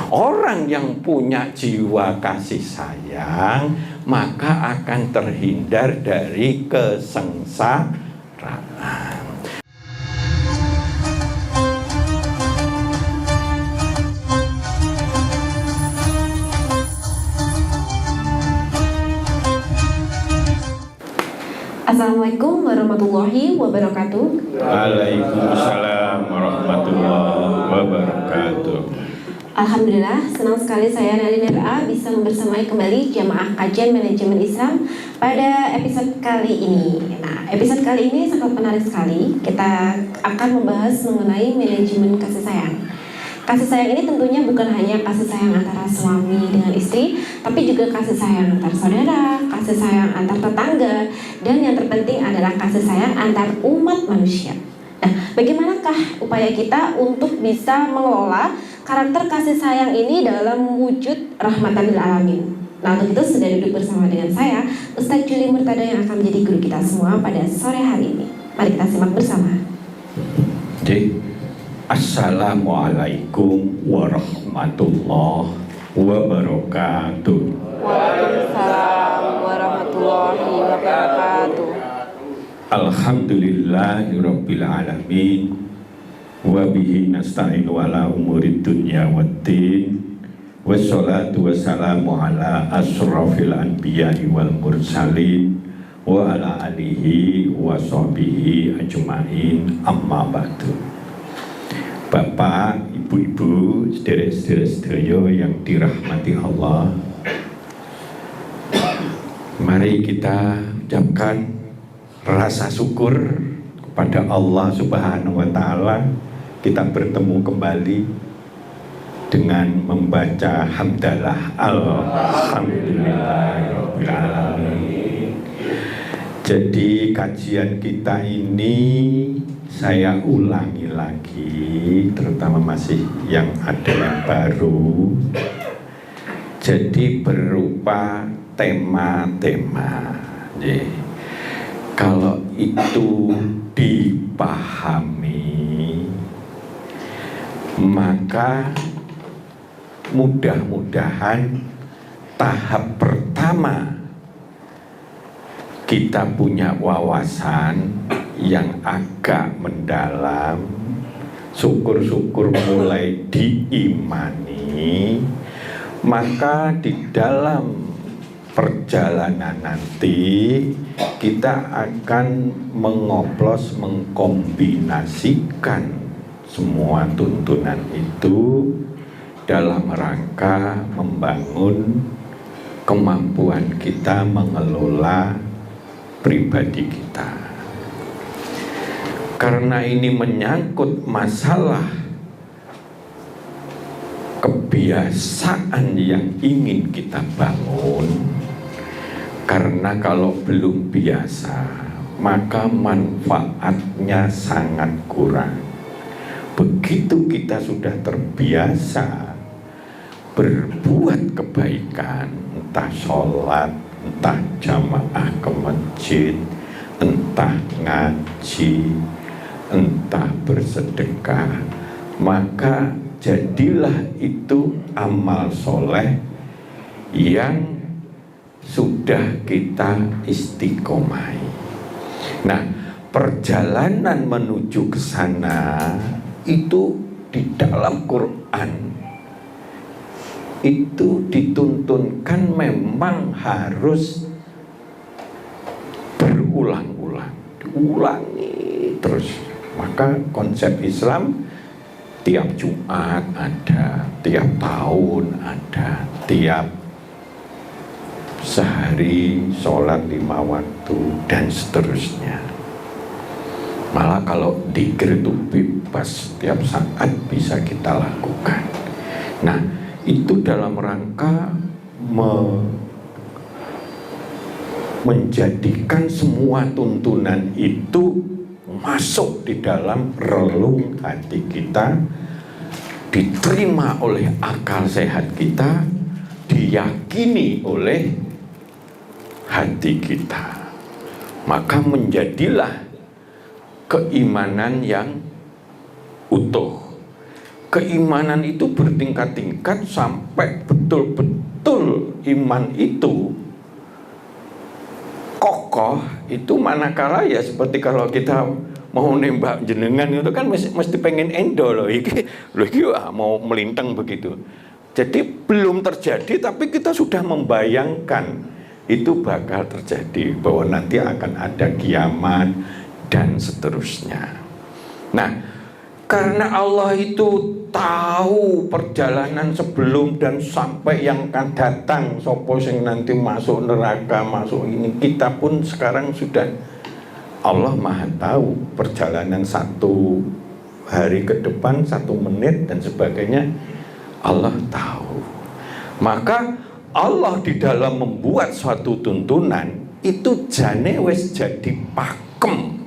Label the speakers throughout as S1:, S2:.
S1: orang yang punya jiwa kasih sayang maka akan terhindar dari kesengsaraan.
S2: Assalamualaikum warahmatullahi wabarakatuh.
S1: Waalaikumsalam warahmatullahi wabarakatuh.
S2: Alhamdulillah, senang sekali saya Nadine RA bisa membersamai kembali jamaah kajian manajemen Islam pada episode kali ini. Nah, episode kali ini sangat menarik sekali. Kita akan membahas mengenai manajemen kasih sayang. Kasih sayang ini tentunya bukan hanya kasih sayang antara suami dengan istri, tapi juga kasih sayang antar saudara, kasih sayang antar tetangga, dan yang terpenting adalah kasih sayang antar umat manusia. Nah, bagaimanakah upaya kita untuk bisa mengelola karakter kasih sayang ini dalam wujud rahmatan lil alamin? Nah, untuk itu sudah duduk bersama dengan saya, Ustadz Juli Murtada yang akan menjadi guru kita semua pada sore hari ini. Mari kita simak bersama.
S1: Assalamualaikum warahmatullahi wabarakatuh.
S2: Waalaikumsalam warahmatullahi wabarakatuh.
S1: Alhamdulillahirabbil alamin. Wa bihi nasta'inu ala umurid dunya waddin. Wassalatu wassalamu ala asrafil anbiya'i wal mursalin wa ala alihi wa sahbihi ajma'in, amma ba'du. Bapak, ibu-ibu, saudara-saudara sedaya yang dirahmati Allah, mari kita ucapkan rasa syukur kepada Allah Subhanahu wa Ta'ala. Kita bertemu kembali dengan membaca hamdalah alhamdulillahirabbil alamin. Jadi kajian kita ini saya ulangi lagi, terutama masih yang ada yang baru. Jadi berupa tema-tema. Kalau itu dipahami, maka mudah-mudahan tahap pertama kita punya wawasan yang agak mendalam, syukur-syukur mulai diimani, maka di dalam perjalanan nanti kita akan mengoplos, mengkombinasikan semua tuntunan itu dalam rangka membangun kemampuan kita mengelola pribadi kita. Karena ini menyangkut masalah kebiasaan yang ingin kita bangun. Karena kalau belum biasa, maka manfaatnya sangat kurang. Begitu kita sudah terbiasa berbuat kebaikan, entah sholat, entah jamaah ke masjid, entah ngaji, entah bersedekah, maka jadilah itu amal soleh yang sudah kita istiqomai. Nah, perjalanan menuju ke sana itu di dalam Quran itu dituntunkan memang harus berulang-ulang, diulangi terus. Maka konsep Islam tiap Jumat ada, tiap tahun ada, tiap sehari sholat 5 waktu dan seterusnya. Malah kalau dzikir itu bebas, setiap saat bisa kita lakukan. Nah, itu dalam rangka menjadikan semua tuntunan itu masuk di dalam relung hati kita, diterima oleh akal sehat kita, diyakini oleh hati kita. Maka menjadilah keimanan yang utuh, keimanan itu bertingkat-tingkat sampai betul-betul iman itu kokoh. Itu manakala ya seperti kalau kita mau nembak jenengan itu kan mesti pengen endo loh iki mau melintang begitu. Jadi belum terjadi tapi kita sudah membayangkan itu bakal terjadi, bahwa nanti akan ada kiamat dan seterusnya. Nah, karena Allah itu tahu perjalanan sebelum dan sampai yang akan datang, sopo sing nanti masuk neraka, masuk ini, kita pun sekarang sudah, Allah Maha tahu perjalanan 1 hari ke depan, 1 menit dan sebagainya, Allah tahu. Maka Allah di dalam membuat suatu tuntunan itu jane wis jadi pakem,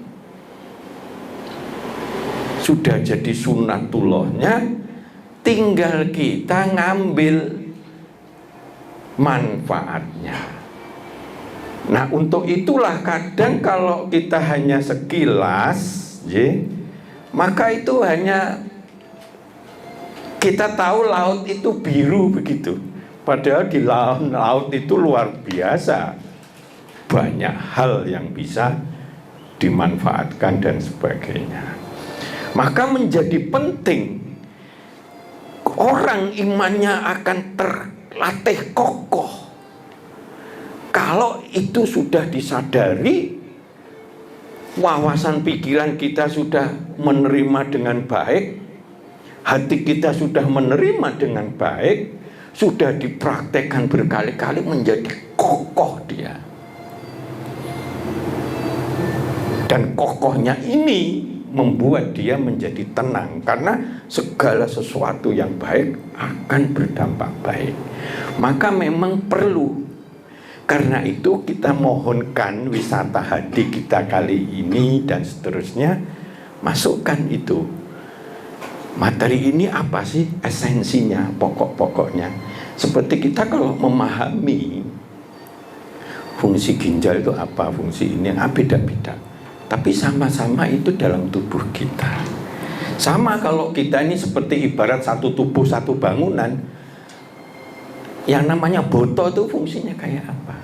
S1: sudah jadi sunatullahnya, tinggal kita ngambil manfaatnya. Nah, untuk itulah kadang kalau kita hanya sekilas, maka itu hanya kita tahu laut itu biru begitu. Padahal di laut itu luar biasa banyak hal yang bisa dimanfaatkan dan sebagainya. Maka menjadi penting orang imannya akan terlatih kokoh kalau itu sudah disadari, wawasan pikiran kita sudah menerima dengan baik, hati kita sudah menerima dengan baik, sudah dipraktekkan berkali-kali, menjadi kokoh dia. Dan kokohnya ini membuat dia menjadi tenang, karena segala sesuatu yang baik akan berdampak baik. Maka memang perlu. Karena itu kita mohonkan wisata hadi kita kali ini dan seterusnya, masukkan itu. Materi ini apa sih esensinya, pokok-pokoknya. Seperti kita kalau memahami fungsi ginjal itu apa, fungsi ini beda-beda. Tapi sama-sama itu dalam tubuh kita. Sama kalau kita ini seperti ibarat satu tubuh, satu bangunan. Yang namanya boto itu fungsinya kayak apa?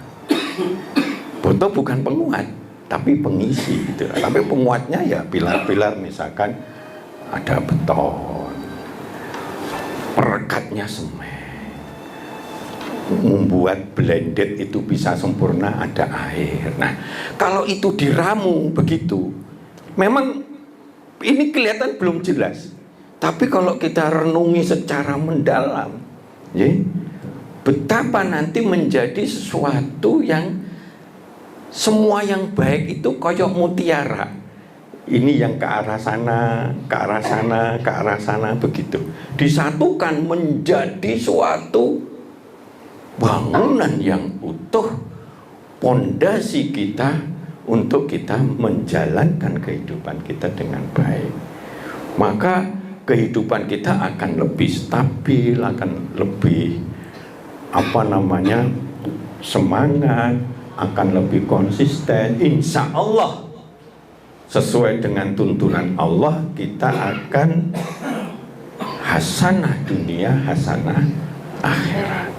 S1: Boto bukan penguat, tapi pengisi gitu. Tapi penguatnya ya pilar-pilar, misalkan ada beton, perekatnya semen, membuat blended itu bisa sempurna, ada air. Nah, kalau itu diramu begitu, memang ini kelihatan belum jelas. Tapi kalau kita renungi secara mendalam, betapa nanti menjadi sesuatu yang semua yang baik itu koyok mutiara. Ini yang ke arah sana, ke arah sana, ke arah sana, begitu. Disatukan menjadi suatu bangunan yang utuh, pondasi kita untuk kita menjalankan kehidupan kita dengan baik. Maka kehidupan kita akan lebih stabil, akan lebih semangat, akan lebih konsisten. Insya Allah sesuai dengan tuntunan Allah, kita akan hasanah dunia, hasanah akhirat.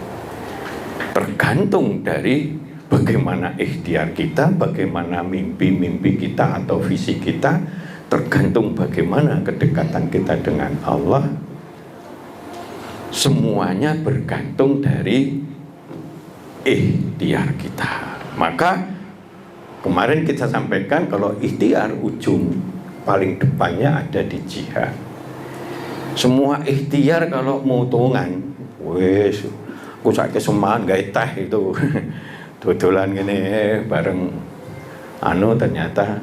S1: Tergantung dari bagaimana ikhtiar kita, bagaimana mimpi-mimpi kita atau visi kita, tergantung bagaimana kedekatan kita dengan Allah. Semuanya bergantung dari ikhtiar kita. Maka kemarin kita sampaikan kalau ikhtiar ujung paling depannya ada di jihad. Semua ikhtiar kalau mau tungan, wes, aku sakit semangat gak teh itu, dodolan gini bareng, ternyata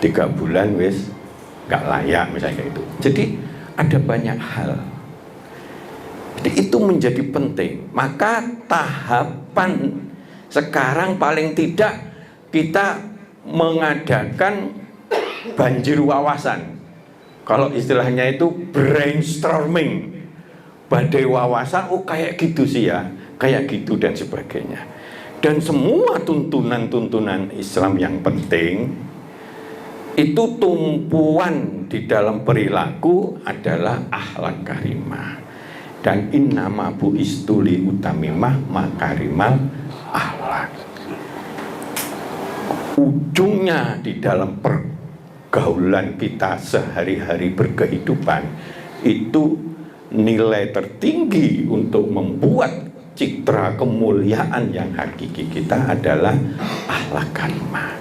S1: 3 bulan wes gak layak misalnya kayak itu. Jadi ada banyak hal. Jadi itu menjadi penting. Maka tahapan sekarang paling tidak kita mengadakan banjir wawasan. Kalau istilahnya itu brainstorming, badai wawasan. Oh kayak gitu sih ya, kayak gitu dan sebagainya. Dan semua tuntunan-tuntunan Islam yang penting itu tumpuan di dalam perilaku adalah akhlak karimah. Dan innama bu'istuli utamimah makarimal akhlak. Ujungnya di dalam pergaulan kita sehari-hari berkehidupan itu nilai tertinggi untuk membuat citra kemuliaan yang hakiki kita adalah akhlak karimah.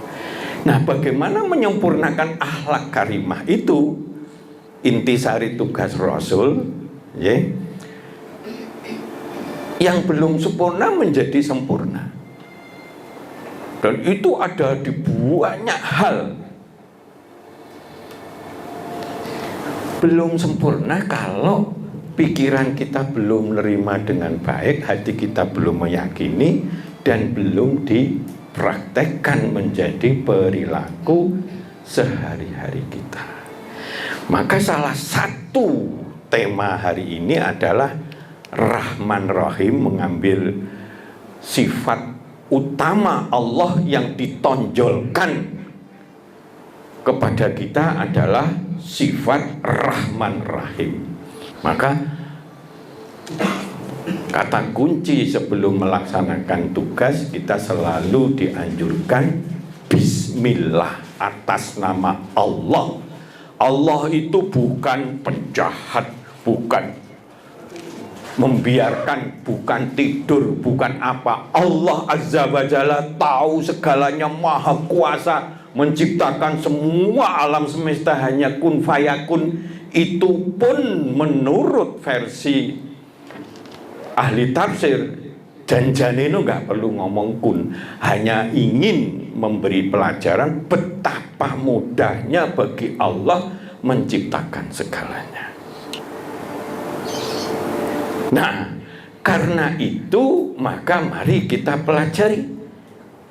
S1: Nah, bagaimana menyempurnakan akhlak karimah itu? Intisari tugas Rasul, ya. Yang belum sempurna menjadi sempurna. Dan itu ada di banyak hal. Belum sempurna kalau pikiran kita belum menerima dengan baik, hati kita belum meyakini, dan belum dipraktekkan menjadi perilaku sehari-hari kita. Maka salah satu tema hari ini adalah Rahman Rahim, mengambil sifat utama Allah yang ditonjolkan kepada kita adalah sifat Rahman Rahim. Maka kata kunci sebelum melaksanakan tugas, kita selalu dianjurkan Bismillah, atas nama Allah. Allah itu bukan penjahat, bukan membiarkan, bukan tidur, bukan apa. Allah Azza wa Jalla tahu segalanya, maha kuasa, menciptakan semua alam semesta hanya kun fayakun. Itu pun menurut versi ahli tafsir, janjane itu nggak perlu ngomong kun, hanya ingin memberi pelajaran betapa mudahnya bagi Allah menciptakan segalanya. Nah, karena itu maka mari kita pelajari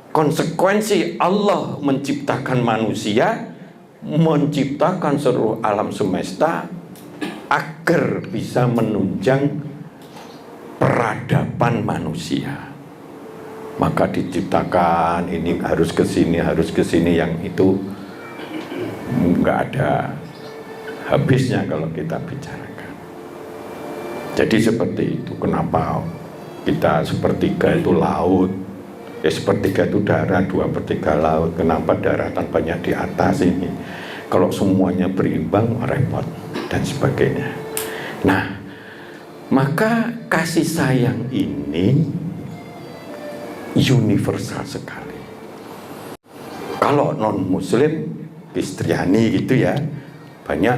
S1: konsekuensi Allah menciptakan manusia, menciptakan seluruh alam semesta agar bisa menunjang peradaban manusia. Maka diciptakan ini harus ke sini, yang itu nggak ada habisnya kalau kita bicarakan. Jadi seperti itu. Kenapa kita sepertiga itu laut, ya sepertiga itu darat, 2/3 laut. Kenapa daratan banyak di atas ini? Kalau semuanya berimbang repot dan sebagainya. Nah, maka kasih sayang ini universal sekali. Kalau non muslim, Kristiani gitu ya, banyak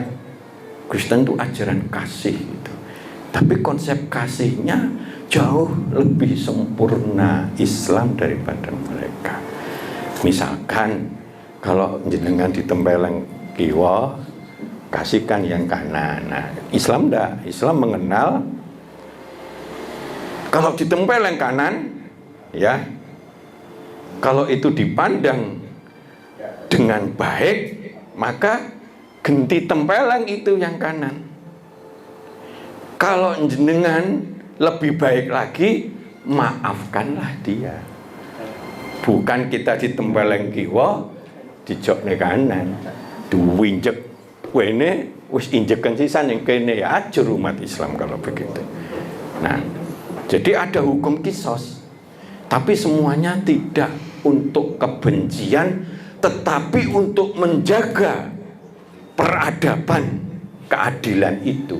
S1: Kristen itu ajaran kasih gitu. Tapi konsep kasihnya jauh lebih sempurna Islam daripada mereka. Misalkan kalau jenengan ditempeleng kiwa, kasihkan yang kanan. Nah, Islam enggak. Islam mengenal kalau ditempeleng kanan, ya, kalau itu dipandang dengan baik, maka genti tempeleng itu yang kanan. Kalau jenengan lebih baik lagi, maafkanlah dia. Bukan kita ditempeleng kiwa, dijokne kanan, diwinjek wene, wis injekan sisan yang kene, ya ajar umat Islam kalau begitu. Nah, jadi ada hukum kisos, tapi semuanya tidak untuk kebencian, tetapi untuk menjaga peradaban, keadilan itu.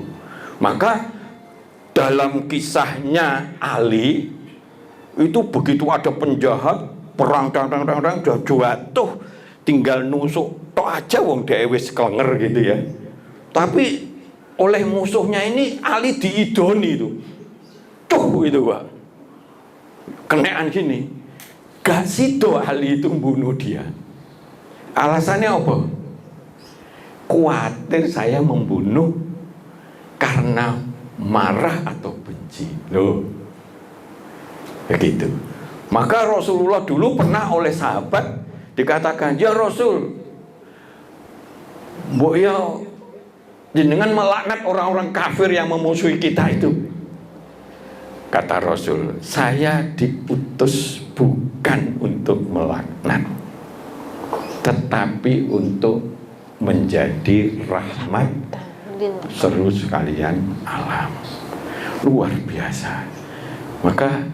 S1: Maka dalam kisahnya Ali itu begitu ada penjahat perang udah jatuh, tinggal nusuk tok aja wong dhewe wis klenger gitu ya. Tapi oleh musuhnya ini Ali diidoni itu. Tuh itu Pak. Kenaan gini. Gak sido Ali itu bunuh dia. Alasannya apa? Kuatir saya membunuh karena marah atau benci. Loh. Begitu. Maka Rasulullah dulu pernah oleh sahabat dikatakan, "Ya Rasul, mbok ya jenengan melaknat orang-orang kafir yang memusuhi kita itu." Kata Rasul, "Saya diutus bukan untuk melaknat, tetapi untuk menjadi rahmat seluruh sekalian alam. Luar biasa. Maka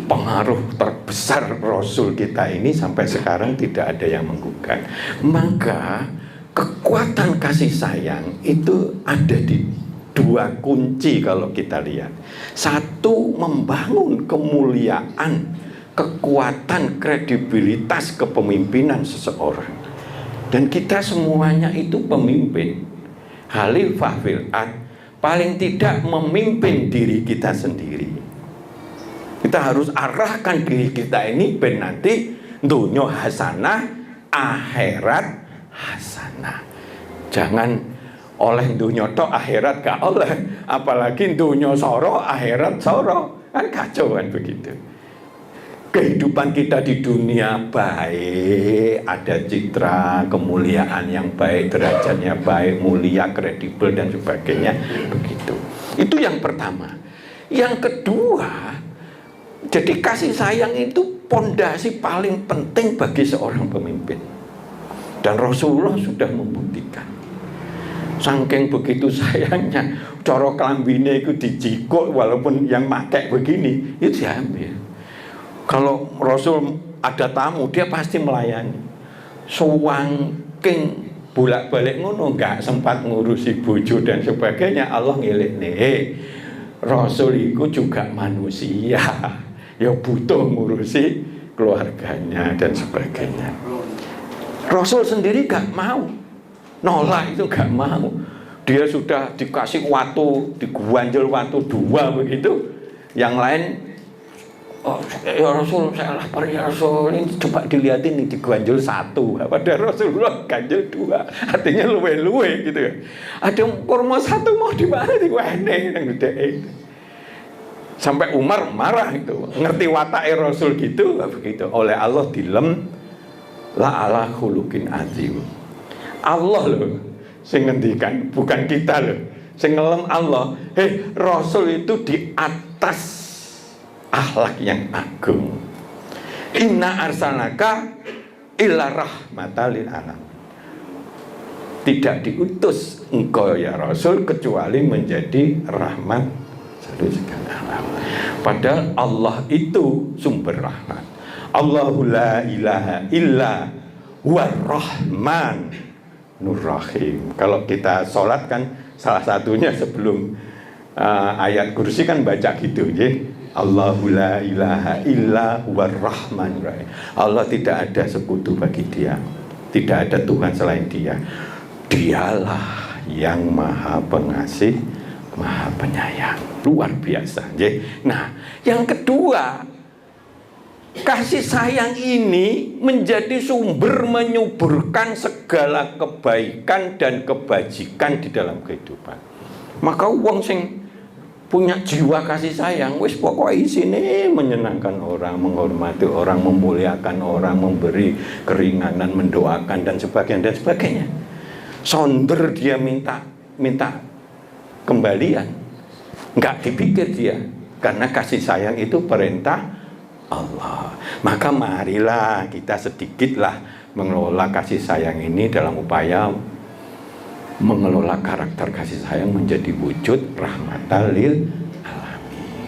S1: pengaruh terbesar Rasul kita ini sampai sekarang tidak ada yang menggugat. Maka kekuatan kasih sayang itu ada di dua kunci kalau kita lihat. Satu, membangun kemuliaan, kekuatan, kredibilitas kepemimpinan seseorang. Dan kita semuanya itu pemimpin. Khalifah fil ard, paling tidak memimpin diri kita sendiri. Kita harus arahkan diri kita ini ben nanti dunya hasanah, akhirat hasanah. Jangan oleh dunya tok akhirat gak oleh, apalagi dunya soro akhirat soro, kan kacau kan begitu. Kehidupan kita di dunia baik, ada citra kemuliaan yang baik, derajatnya baik, mulia, kredibel dan sebagainya, begitu. Itu yang pertama. Yang kedua, jadi kasih sayang itu pondasi paling penting bagi seorang pemimpin. Dan Rasulullah sudah membuktikan. Saking begitu sayangnya, cara klambine itu dijikuk, walaupun yang pakai begini, itu diambil. Kalau Rasul ada tamu, dia pasti melayani. Saking bolak-balik ngono, nggak sempat ngurusi bojo dan sebagainya. Allah ngilik nih, Rasul itu juga manusia, ya butuh ngurusi keluarganya dan sebagainya. Rasul sendiri gak mau, nolak itu gak mau. Dia sudah dikasih waktu, diguanjel waktu 2 begitu. Yang lain, oh ya Rasul, saya lapar ya Rasul, ini coba dilihatin nih, diguanjel 1. Pada Rasulullah ganjel 2, artinya luwe-luwe gitu ya. Ada kurma 1 mau di mana diwene nang gede. Sampai Umar marah itu, ngerti watake Rasul gitu, begitu. Oleh Allah dilem la ala khuluqin azim. Allah loh sing ngendikan, bukan kita loh. Sing ngelem Allah. Rasul itu di atas akhlak yang agung. Inna arsalnaka illa rahmatan lil alam. Tidak diutus engkau ya Rasul kecuali menjadi rahmat seluruh segala alam. Padahal Allah itu sumber rahmat. Allahu la ilaha illa huwar rahman nur rahim. Kalau kita sholat kan salah satunya sebelum ayat kursi kan baca gitu ya. Allahu la ilaha illa huwar rahman rahim. Allah tidak ada sekutu bagi dia, tidak ada Tuhan selain dia. Dialah yang maha pengasih, maha penyayang. Luar biasa ya. Nah yang kedua, kasih sayang ini menjadi sumber menyuburkan segala kebaikan dan kebajikan di dalam kehidupan. Maka wong sing punya jiwa kasih sayang, wis pokoknya isine menyenangkan orang, menghormati orang, memuliakan orang, memberi keringanan, mendoakan dan sebagainya. Sonder dia minta kembalian, nggak dipikir dia, karena kasih sayang itu perintah Allah. Maka marilah kita sedikitlah mengelola kasih sayang ini dalam upaya mengelola karakter kasih sayang menjadi wujud rahmatan lil alamin.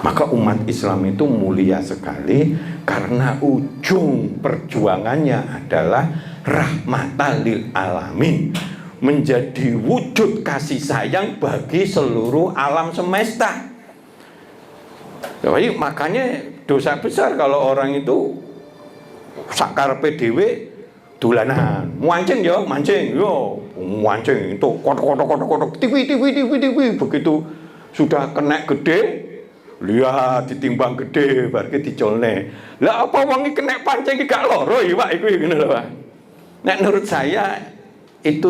S1: Maka umat Islam itu mulia sekali karena ujung perjuangannya adalah rahmatan lil alamin, menjadi wujud kasih sayang bagi seluruh alam semesta. Jadi makanya dosa besar kalau orang itu sakarepe dhewe dolanan, mancing yo, mancing itu kotok tiwi begitu sudah kena gede, lihat ditimbang gede berarti dicolne. Lah apa wong iki kena pancing gak loro ya Pak iku ngene lho Pak. Nek menurut saya itu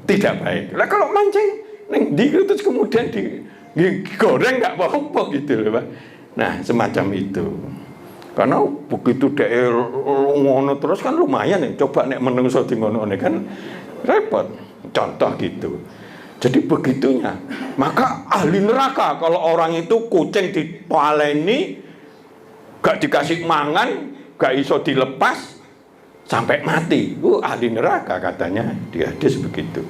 S1: tidak baik. Lah kalau mancing ning ndi terus kemudian digoreng gak apa-apa gitu loh Pak. Nah semacam itu. Karena begitu dhek ngono terus kan lumayan nih. Coba nek menungso di ngono kan repot. Contoh gitu. Jadi begitunya. Maka ahli neraka kalau orang itu kucing dipaleni, gak dikasih mangan, gak iso dilepas, sampai mati. Ahli neraka katanya di hadis begitu.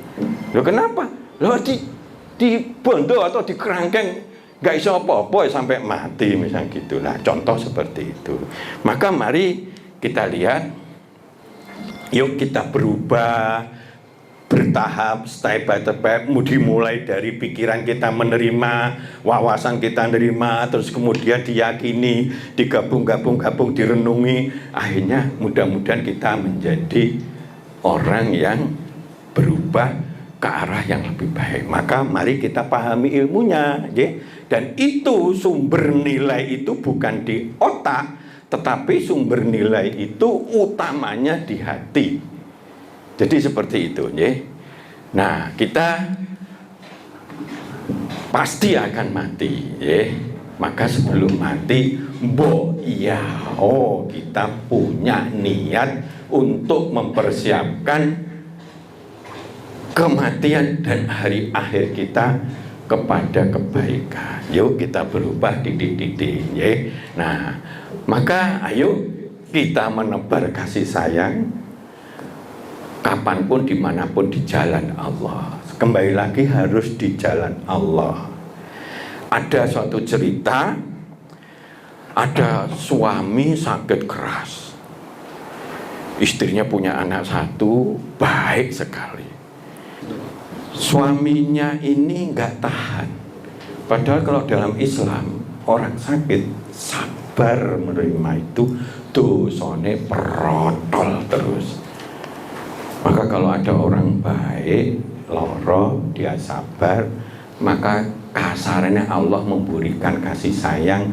S1: Loh kenapa? Loh di bondo atau di kerangkeng nggak iso apa-apa sampai mati misalnya gitulah. Contoh seperti itu. Maka mari kita lihat, yuk kita berubah bertahap, step by step, dimulai dari pikiran kita menerima, wawasan kita menerima, terus kemudian diyakini, digabung-gabung, direnungi, akhirnya mudah-mudahan kita menjadi orang yang berubah ke arah yang lebih baik. Maka mari kita pahami ilmunya, ya. Dan itu sumber nilai itu bukan di otak, tetapi sumber nilai itu utamanya di hati. Jadi seperti itu, ya. Nah, kita pasti akan mati, ya. Maka sebelum mati, kita punya niat untuk mempersiapkan kematian dan hari akhir kita kepada kebaikan. Yuk kita berubah titik-titik, ya. Nah, maka ayo kita menebar kasih sayang kapanpun, dimanapun di jalan Allah. Kembali lagi harus di jalan Allah. Ada suatu cerita, ada suami sakit keras, istrinya punya anak satu, baik sekali. Suaminya ini nggak tahan. Padahal kalau dalam Islam orang sakit sabar menerima itu, dosane perotol terus. Maka kalau ada orang baik, loro, dia sabar, maka kasarnya Allah memberikan kasih sayang.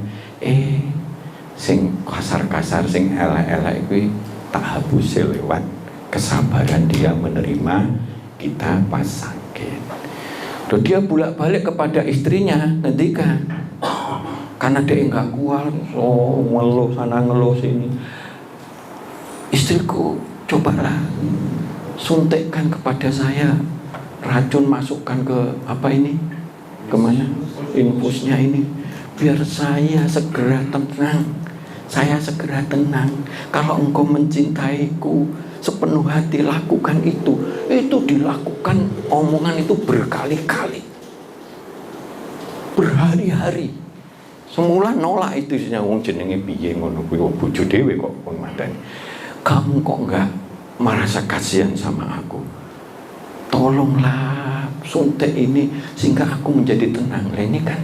S1: Sing kasar-kasar, sing elek-elek itu tak habis lewat kesabaran dia menerima kita pas sakit. Terus dia bolak-balik kepada istrinya, ngendikan, karena dia nggak kuat, ngeluh sana ngeluh sini. Istriku, cobalah suntikkan kepada saya racun, masukkan ke kemana infusnya ini, biar saya segera tenang. Kalau engkau mencintaiku sepenuh hati, lakukan itu dilakukan, omongan itu berkali-kali, berhari-hari. Semula nolak itu, wong jenenge piye ngono kuwi, bojo dhewe kok kon madani. Kamu kok enggak merasa kasihan sama aku? Tolonglah suntik ini sehingga aku menjadi tenang. Nah, ini kan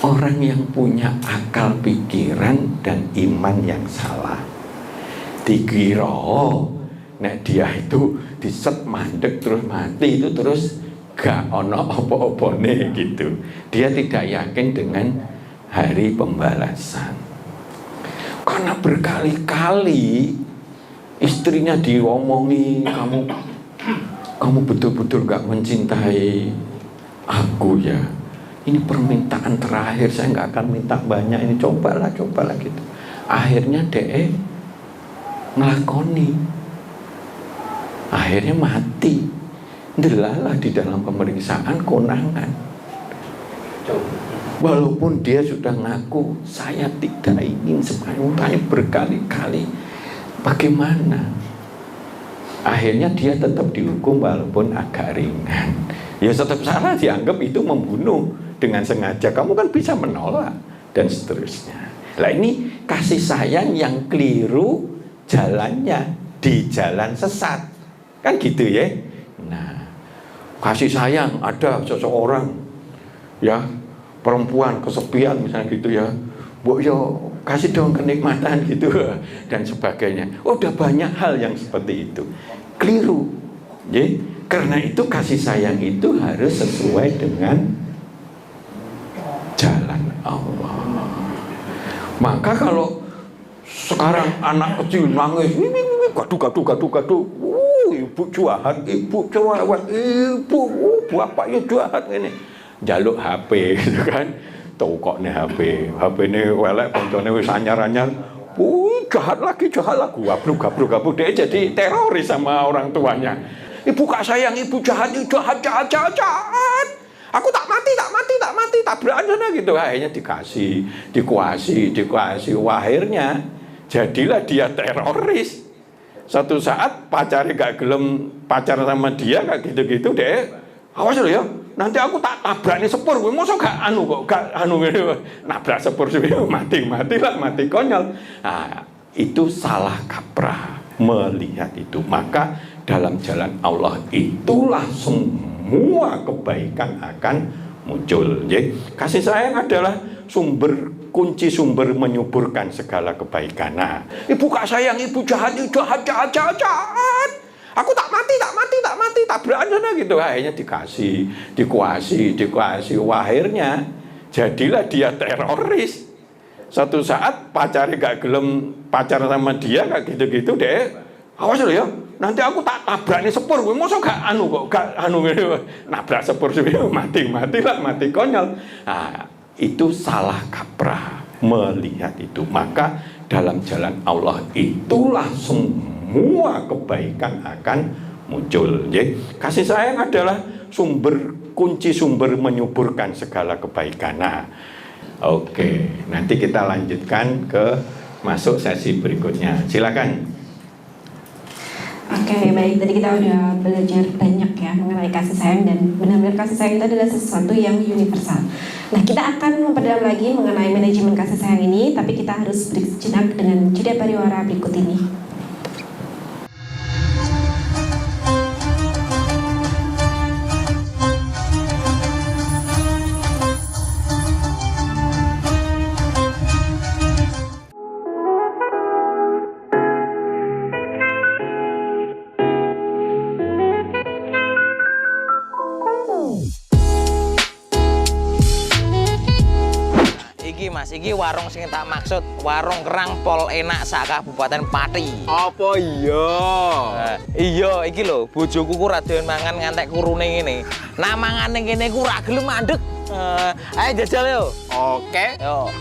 S1: orang yang punya akal pikiran dan iman yang salah. Dikira nek dia itu diset mandek terus mati, itu terus gak ono apa-apane gitu. Dia tidak yakin dengan hari pembalasan. Karena berkali-kali istrinya diomongi, kamu betul-betul gak mencintai aku ya. Ini permintaan terakhir, saya gak akan minta banyak, ini cobalah gitu. Akhirnya dia ngelakoni, akhirnya mati. Delalah di dalam pemeriksaan konangan. Walaupun dia sudah ngaku, saya tidak ingin semuanya berkali-kali. Bagaimana? Akhirnya dia tetap dihukum walaupun agak ringan. Ya tetap salah, dianggap itu membunuh dengan sengaja. Kamu kan bisa menolak dan seterusnya. Nah, ini kasih sayang yang keliru jalannya, di jalan sesat. Kan gitu ya. Nah, kasih sayang, ada seseorang ya, perempuan kesepian misalnya gitu ya, Bu yo kasih dong kenikmatan gitu dan sebagainya. Udah banyak hal yang seperti itu keliru, ya. Karena itu kasih sayang itu harus sesuai dengan jalan Allah. Maka kalau sekarang anak kecil nangis, gaduh, ibu jahat, ibu cerewet, ibu bapaknya jahat ini, jaluk HP gitu kan. Tahu kok nih HP ini welek, koncone wis anyar-anyar, jahat lagi, gabruk dia jadi teroris sama orang tuanya. Ibu gak sayang, ibu jahat. Aku tak mati, tabrakan sana gitu. Akhirnya dikuasi. Akhirnya jadilah dia teroris. Suatu saat pacarnya gak gelem pacaran sama dia kayak gitu-gitu deh. Awas lo ya, nanti aku tak tabrak nih sepur. Masa gak nabrak sepur sih mati konyol. Nah, itu salah kaprah melihat itu. Maka dalam jalan Allah itulah semua kebaikan akan muncul. Jadi, kasih sayang adalah kunci sumber menyuburkan segala kebaikan. Nah, ibu gak sayang, ibu jahat. Aku tak mati, tabrakan sana gitu. Akhirnya dikuasi. Akhirnya jadilah dia teroris. Suatu saat pacarnya gak gelem pacaran sama dia kayak gitu-gitu deh. Awas lo ya, nanti aku tak tabrak nih sepur. Masa gak nabrak sepur sih mati konyol. Nah, itu salah kaprah melihat itu. Maka dalam jalan Allah itulah semua kebaikan akan muncul. Jadi, kasih sayang adalah kunci sumber menyuburkan segala kebaikan. Nah, oke, nanti kita lanjutkan masuk sesi berikutnya. Silakan.
S2: Oke, baik. Tadi kita udah belajar banyak ya mengenai kasih sayang, dan benar-benar kasih sayang itu adalah sesuatu yang universal. Nah, kita akan memperdalam lagi mengenai manajemen kasih sayang ini, tapi kita harus break sejenak dengan jeda pariwara berikut ini.
S3: Mas, iki warung sing tak maksud, warung kerang pol enak sak Kabupaten Pati.
S4: Apa iya?
S3: Iya, iki lho, bojoku ku ra doyan mangan ngantek kurune ngene. Nah, mangane kene ku ra gelem mandeg. Ayo jajal yo.
S4: Oke.
S3: Yo.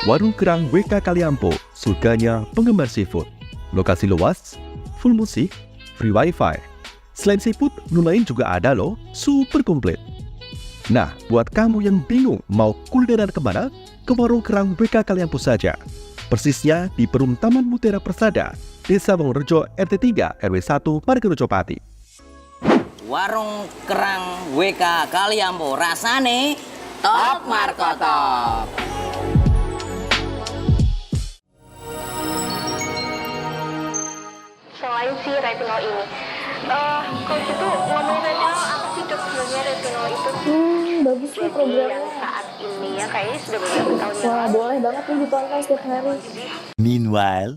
S5: Warung Kerang WK Kaliampo, surganya penggemar seafood. Lokasi luas, full musik, free wifi. Selain seafood, menu lain juga ada loh, super komplit. Nah, buat kamu yang bingung mau kulineran kemana, ke Warung Kerang WK Kaliampo saja. Persisnya di Perum Taman Mutiara Persada, Desa Wongorejo RT 3 RW 1 Margorejo Pati.
S3: Warung Kerang WK Kaliampo, rasane top markotop.
S6: Selain si retinol ini, kalau gitu ngomongin retinol, apa sih dok sebenarnya retinol itu?
S7: Bagus nih programnya.
S6: Yang saat ini ya kayaknya sudah beberapa tahun yang
S7: Wah,
S6: lalu.
S7: boleh banget nih ditonton setiap hari.
S5: Meanwhile,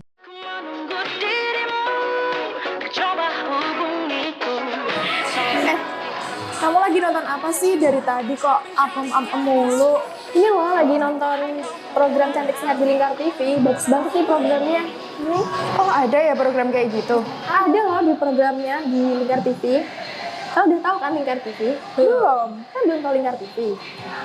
S7: Kamu lagi nonton apa sih dari tadi kok apem-apem mulu? Ini loh lagi nonton program Cantik Sehat di Lingkar TV. Bagus banget nih programnya.
S8: Oh, ada ya program kayak gitu?
S7: Ada loh di programnya di Lingkar TV. Kamu udah tahu kan Lingkar TV?
S8: Belum.
S7: Kan belum tahu Lingkar TV.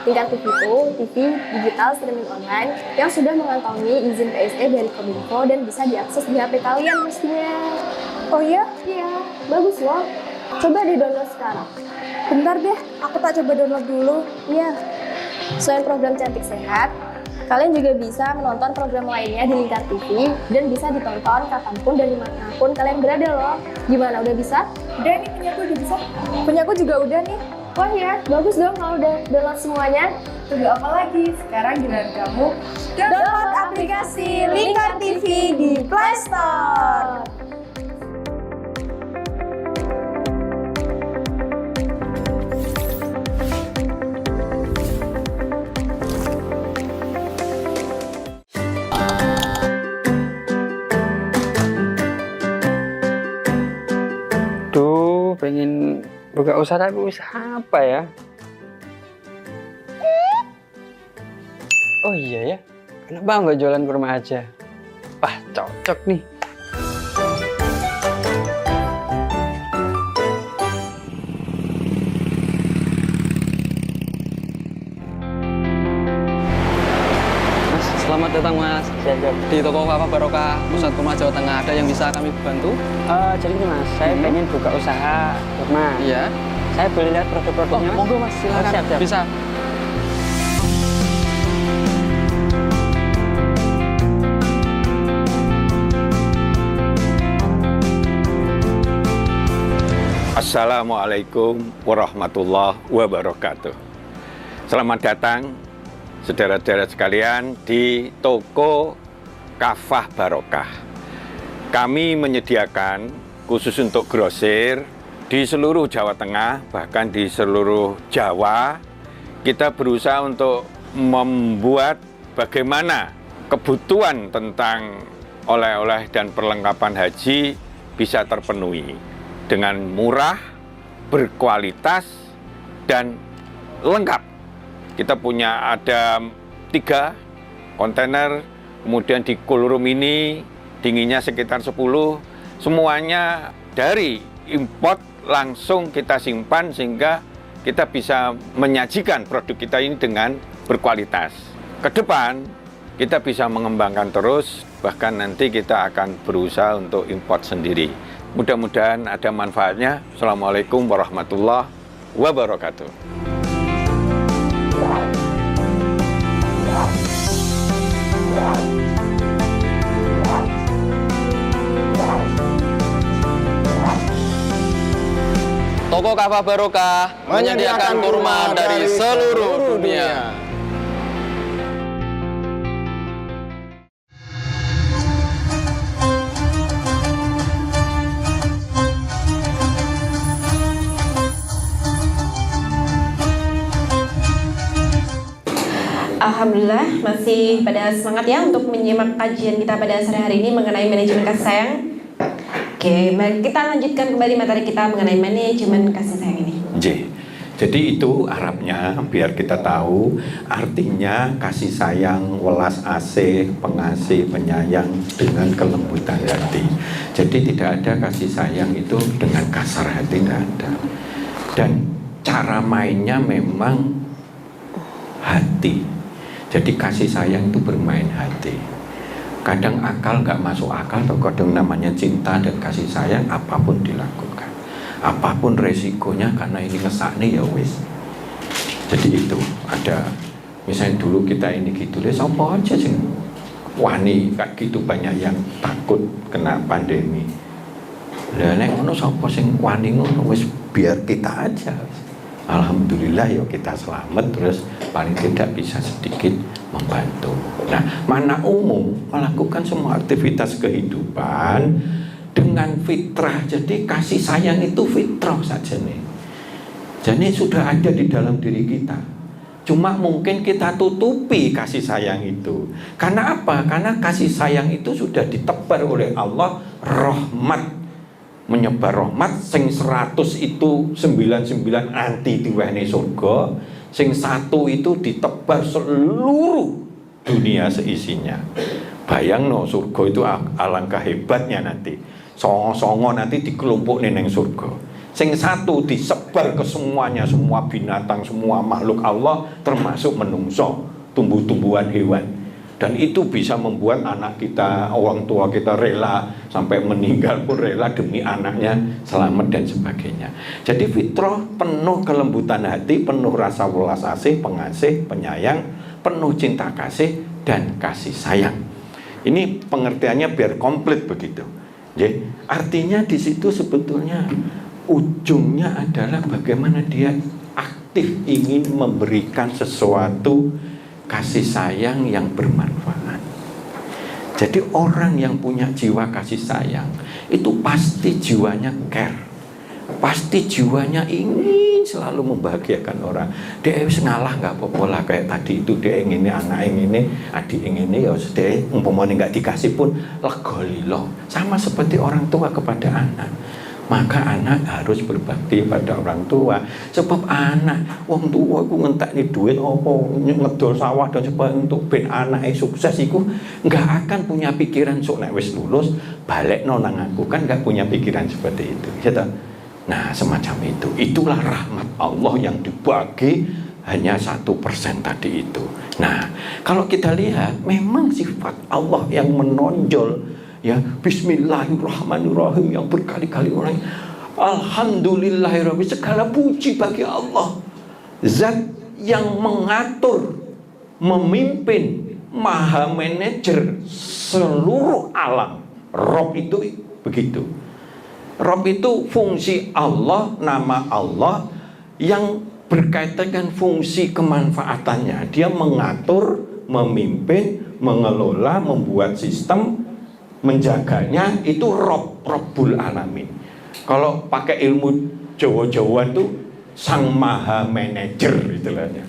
S7: Lingkar TV itu TV digital streaming online yang sudah mengantongi izin PSE dari Kominfo dan bisa diakses di HP kalian mestinya.
S8: Oh iya?
S7: Iya, bagus loh. Coba di-download sekarang.
S8: Bentar deh, aku tak coba download dulu.
S7: Iya. Selain program Cantik Sehat, kalian juga bisa menonton program lainnya di Lingkar TV dan bisa ditonton kapanpun dan dimanapun kalian berada loh. Gimana, udah bisa?
S8: Udah nih, punyaku udah bisa. Punyaku juga udah nih.
S7: Wah ya, bagus dong kalau udah download semuanya.
S8: Tunggu apa lagi? Sekarang giliran kamu download aplikasi Lingkar TV di Play Store.
S4: Pengen buka usaha, tapi usaha apa ya? Oh iya ya, kenapa nggak jualan kurma aja? Wah, cocok nih. Mas, selamat datang Mas. Di toko Papa Barokah Pusat Kurma Jawa Tengah, ada yang bisa kami bantu?
S9: Jadi nih Mas, saya pengen buka usaha kurma.
S4: Iya.
S9: Saya boleh lihat produk-produknya Mas?
S4: Monggo Mas, silakan.
S9: Siap.
S4: Bisa.
S1: Assalamualaikum warahmatullahi wabarakatuh. Selamat datang saudara-saudara sekalian di toko Kafah Barokah. Kami menyediakan khusus untuk grosir di seluruh Jawa Tengah, bahkan di seluruh Jawa. Kita berusaha untuk membuat bagaimana kebutuhan tentang oleh-oleh dan perlengkapan haji bisa terpenuhi dengan murah, berkualitas, dan lengkap. Kita punya ada 3 kontainer, kemudian di cool room ini dinginnya sekitar 10, semuanya dari import langsung kita simpan sehingga kita bisa menyajikan produk kita ini dengan berkualitas. Ke depan kita bisa mengembangkan terus, bahkan nanti kita akan berusaha untuk import sendiri. Mudah-mudahan ada manfaatnya. Assalamualaikum warahmatullahi wabarakatuh.
S4: Toko Kafah Barokah menyediakan kurma dari seluruh dunia.
S2: Alhamdulillah masih pada semangat ya untuk menyimak kajian kita pada sore hari ini mengenai manajemen kasih sayang. Oke, mari kita lanjutkan kembali materi kita mengenai manajemen kasih sayang ini.
S1: Jadi itu Arabnya, biar kita tahu artinya kasih sayang, welas asih, pengasih, penyayang dengan kelembutan hati. Jadi tidak ada kasih sayang itu dengan kasar hati, tidak ada. Dan cara mainnya memang hati. Jadi kasih sayang itu bermain hati. Kadang akal nggak masuk akal, atau kadang namanya cinta dan kasih sayang, apapun dilakukan, apapun resikonya, karena ini ngesakne ya wis. Jadi itu ada, misalnya dulu kita ini gitu deh, sapa aja sih wani kayak gitu, banyak yang takut kena pandemi. Lah nek ngono sapa sing wani ngono, wis biar kita aja. Alhamdulillah ya kita selamat, terus paling tidak bisa sedikit membantu. Nah, mana umum melakukan semua aktivitas kehidupan dengan fitrah. Jadi kasih sayang itu fitrah saja nih. Jadi sudah ada di dalam diri kita. Cuma mungkin kita tutupi kasih sayang itu. Karena apa? Karena kasih sayang itu sudah ditebar oleh Allah, rahmat. Menyebar rahmat, sing 100 itu 99 anti diwehne surga, sing 1 itu ditebar seluruh dunia seisinya. Bayang no, surga itu alangkah hebatnya nanti. Songo-songo nanti dikelompok neng surga. Sing 1 disebar ke semuanya, semua binatang, semua makhluk Allah, termasuk menungso, tumbuh-tumbuhan, hewan. Dan itu bisa membuat anak kita, orang tua kita rela, sampai meninggal pun rela demi anaknya selamat dan sebagainya. Jadi fitrah penuh kelembutan hati, penuh rasa welas asih, pengasih, penyayang, penuh cinta kasih dan kasih sayang. Ini pengertiannya biar komplit begitu. Jadi, artinya di situ sebetulnya ujungnya adalah bagaimana dia aktif ingin memberikan sesuatu kasih sayang yang bermanfaat. Jadi orang yang punya jiwa kasih sayang itu pasti jiwanya care, pasti jiwanya ingin selalu membahagiakan orang. Dia ngalah nggak apa-apa lah, kayak tadi itu dia ingin anak ini, adik ini ya dia umpamanya nggak dikasih pun legolilo. Sama seperti orang tua kepada anak. Maka anak harus berbakti pada orang tua. Sebab anak, wong tua aku ngentekne duit apa ngedol sawah dan sebagainya untuk ben anake sukses iku nggak akan punya pikiran sok nek wis lulus balekno nang aku, kan nggak punya pikiran seperti itu. Gitu. Nah, semacam itu. Itulah rahmat Allah yang dibagi hanya 1% tadi itu. Nah, kalau kita lihat memang sifat Allah yang menonjol, ya, Bismillahirrahmanirrahim yang berkali-kali orang, Alhamdulillahirrahmanirrahim, segala puji bagi Allah, zat yang mengatur, memimpin, maha manajer seluruh alam. Rob itu begitu. Rob itu fungsi Allah, nama Allah yang berkaitan dengan fungsi kemanfaatannya. Dia mengatur, memimpin, mengelola, membuat sistem, menjaganya. Itu Rabbul Alamin. Kalau pakai ilmu Jawa-Jawaan itu sang maha manajer istilahnya,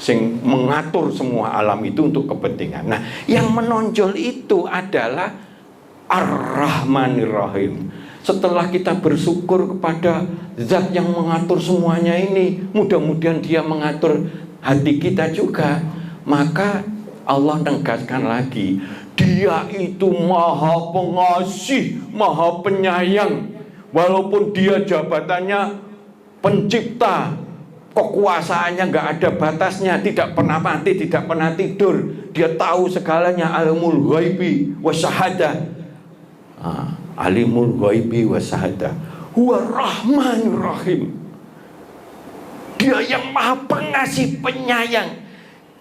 S1: sing mengatur semua alam itu untuk kepentingan. Nah, yang menonjol itu adalah Ar-Rahmanir Rahim. Setelah kita bersyukur kepada zat yang mengatur semuanya ini, mudah-mudahan dia mengatur hati kita juga, maka Allah negaskan lagi, dia itu maha pengasih, maha penyayang. Walaupun dia jabatannya pencipta, kekuasaannya nggak ada batasnya, tidak pernah mati, tidak pernah tidur, dia tahu segalanya, alimul ghaibi wasyahadah. Alimul ghaibi wasyahadah huwa rahmanir rahim. Dia yang maha pengasih penyayang,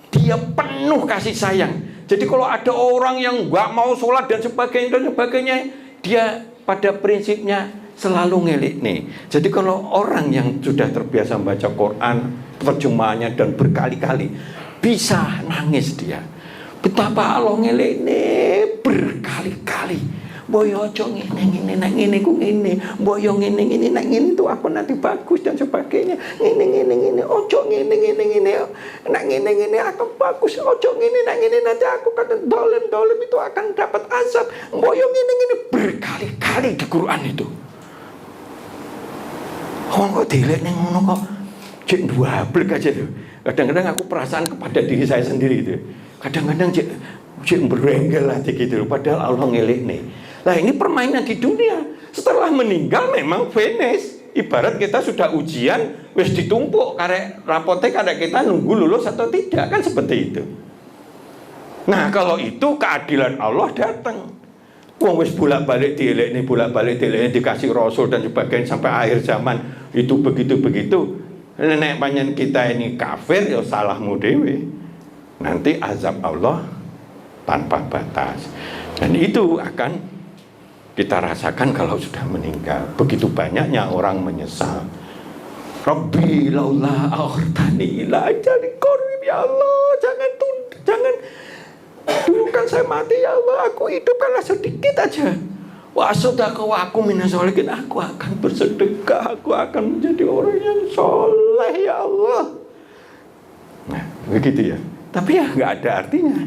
S1: dia penuh kasih sayang. Jadi kalau ada orang yang nggak mau sholat dan sebagainya, dia pada prinsipnya selalu ngelik nih. Jadi kalau orang yang sudah terbiasa membaca Quran, terjemahannya dan berkali-kali, bisa nangis dia. Betapa Allah ngelik nih berkali-kali. Boyo ojo ngene nak ngene ku ngene, boyo ngene nak ngene itu aku nanti bagus dan sebagainya. Ngene ojo ngene nak ngene akan bagus, ojo ngene nak ngene nanti aku kan dolim itu akan dapat azab. Boyo ngene berkali-kali di Quran itu. Kok dilek ning ngono kok cek duablek aja tuh. Kadang-kadang aku perasaan kepada diri saya sendiri itu. Kadang-kadang cek berenggel aja gitu, padahal Allah ngelik nih. Nah, ini permainan di dunia. Setelah meninggal memang finish. Ibarat kita sudah ujian, wis ditumpuk karek rapotnya karek kita nunggu lulus atau tidak, kan seperti itu. Nah, kalau itu keadilan Allah datang. Wong wis bolak-balik dielekne, dikasih rasul dan sebagainya sampai akhir zaman itu begitu. Nek panjen kita ini kafir ya salahmu dewe. Nanti azab Allah tanpa batas. Dan itu akan kita rasakan kalau sudah meninggal. Begitu banyaknya orang menyesal. Rabbi laula akhirtani ila ajalin qarib, ya Allah, jangan dulu kan saya mati ya Allah, aku hidupkanlah sedikit aja. Wa sadaqah wa aku minasholikin, aku akan bersedekah, aku akan menjadi orang yang soleh ya Allah. Nah, begitu ya. Tapi ya nggak ada artinya.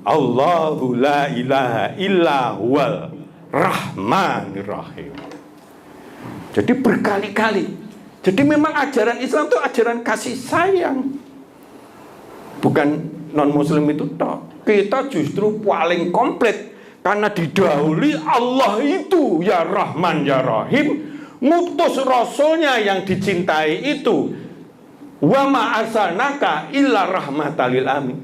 S1: Allahu la ilaha illa huwal rahmanir rahim. Jadi berkali-kali. Jadi memang ajaran Islam itu ajaran kasih sayang. Bukan non-muslim itu tok. Kita justru paling komplit karena didahului Allah itu ya Rahman ya Rahim, ngutus rasulnya yang dicintai itu. Wa ma arsalnaka illa rahmatal lil alamin.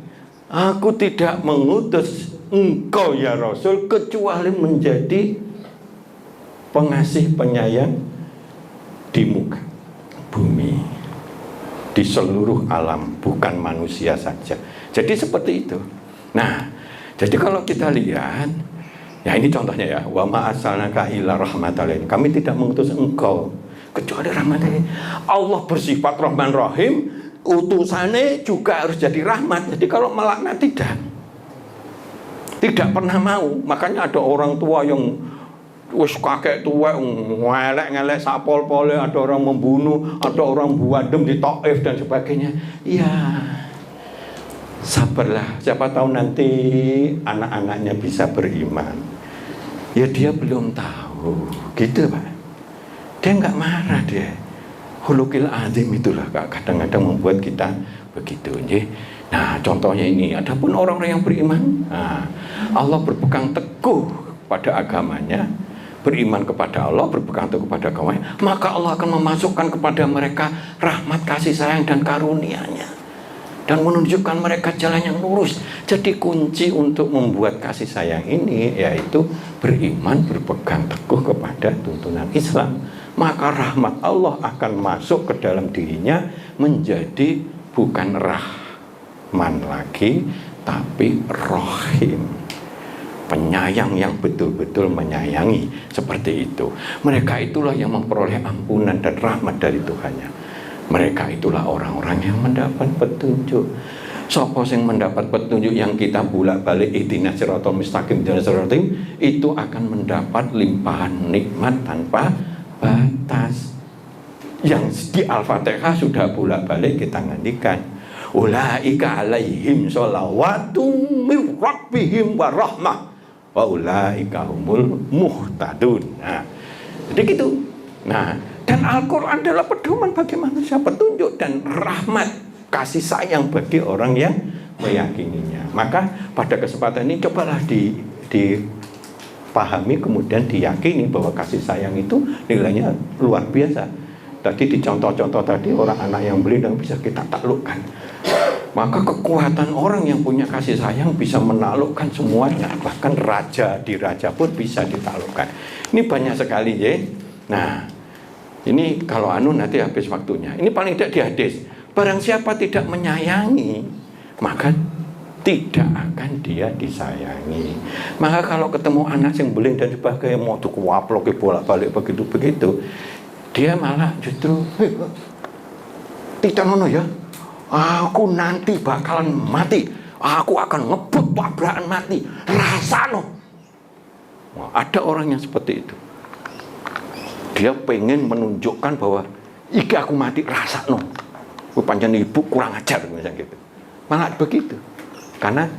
S1: Aku tidak mengutus engkau ya Rasul kecuali menjadi pengasih penyayang di muka bumi, di seluruh alam, bukan manusia saja. Jadi seperti itu. Nah, jadi kalau kita lihat, ya ini contohnya ya, wa ma arsalnaka illa rahmatal lil alamin. Kami tidak mengutus engkau kecuali rahmatal. Allah bersifat Rahman Rahim, utusannya juga harus jadi rahmat. Jadi kalau melaknat tidak pernah mau. Makanya ada orang tua yang wis kakek tua ngelek sapol-pole, ada orang membunuh, ada orang buadem di Taif dan sebagainya. Ya sabarlah, siapa tahu nanti anak-anaknya bisa beriman. Ya dia belum tahu, gitu Pak. Dia nggak marah dia. Hulukil azim itulah kadang-kadang membuat kita begitu. Nah, contohnya ini, adapun orang-orang yang beriman, Allah berpegang teguh pada agamanya, beriman kepada Allah, berpegang teguh kepada agamanya, maka Allah akan memasukkan kepada mereka rahmat, kasih sayang dan karunia-Nya dan menunjukkan mereka jalan yang lurus. Jadi kunci untuk membuat kasih sayang ini yaitu beriman, berpegang teguh kepada tuntunan Islam. Maka rahmat Allah akan masuk ke dalam dirinya menjadi bukan Rahman lagi, tapi Rahim. penyayang yang betul-betul menyayangi, seperti itu. Mereka itulah yang memperoleh ampunan dan rahmat dari Tuhannya. Mereka itulah orang-orang yang mendapat petunjuk. Sapa sing mendapat petunjuk yang kita bolak-balik ihdinas siratal mustaqim itu akan mendapat limpahan nikmat tanpa batas. Yang di Al-Fatihah sudah bolak-balik kita ngandikan, ulaika alaihim sholawatu min rabbihim wa rahmah wa ulaika humul muhtadun. Nah, jadi gitu. Nah, dan Al-Quran adalah pedoman bagi manusia, petunjuk dan rahmat, kasih sayang bagi orang yang meyakininya. Maka pada kesempatan ini cobalah dipahami, kemudian diyakini bahwa kasih sayang itu nilainya luar biasa. Tadi di contoh-contoh tadi, orang anak yang beli dan bisa kita taklukkan. Maka kekuatan orang yang punya kasih sayang bisa menaklukkan semuanya. Bahkan raja pun bisa ditaklukkan. Ini banyak sekali ya. Nah, ini kalau nanti habis waktunya. Ini paling tidak di hadis. Barang siapa tidak menyayangi, maka tidak akan dia disayangi. Maka kalau ketemu anak yang beling dan sebagainya, mau dikuaplok bolak-balik begitu-begitu, dia malah justru tidak nono ya. Aku nanti bakalan mati. Aku akan ngebut tabrakan mati. Rasano. Wah, ada orang yang seperti itu. Dia pengen menunjukkan bahwa iki aku mati rasano. Panjang ibu kurang ajar misalnya gitu. Malah begitu. Karena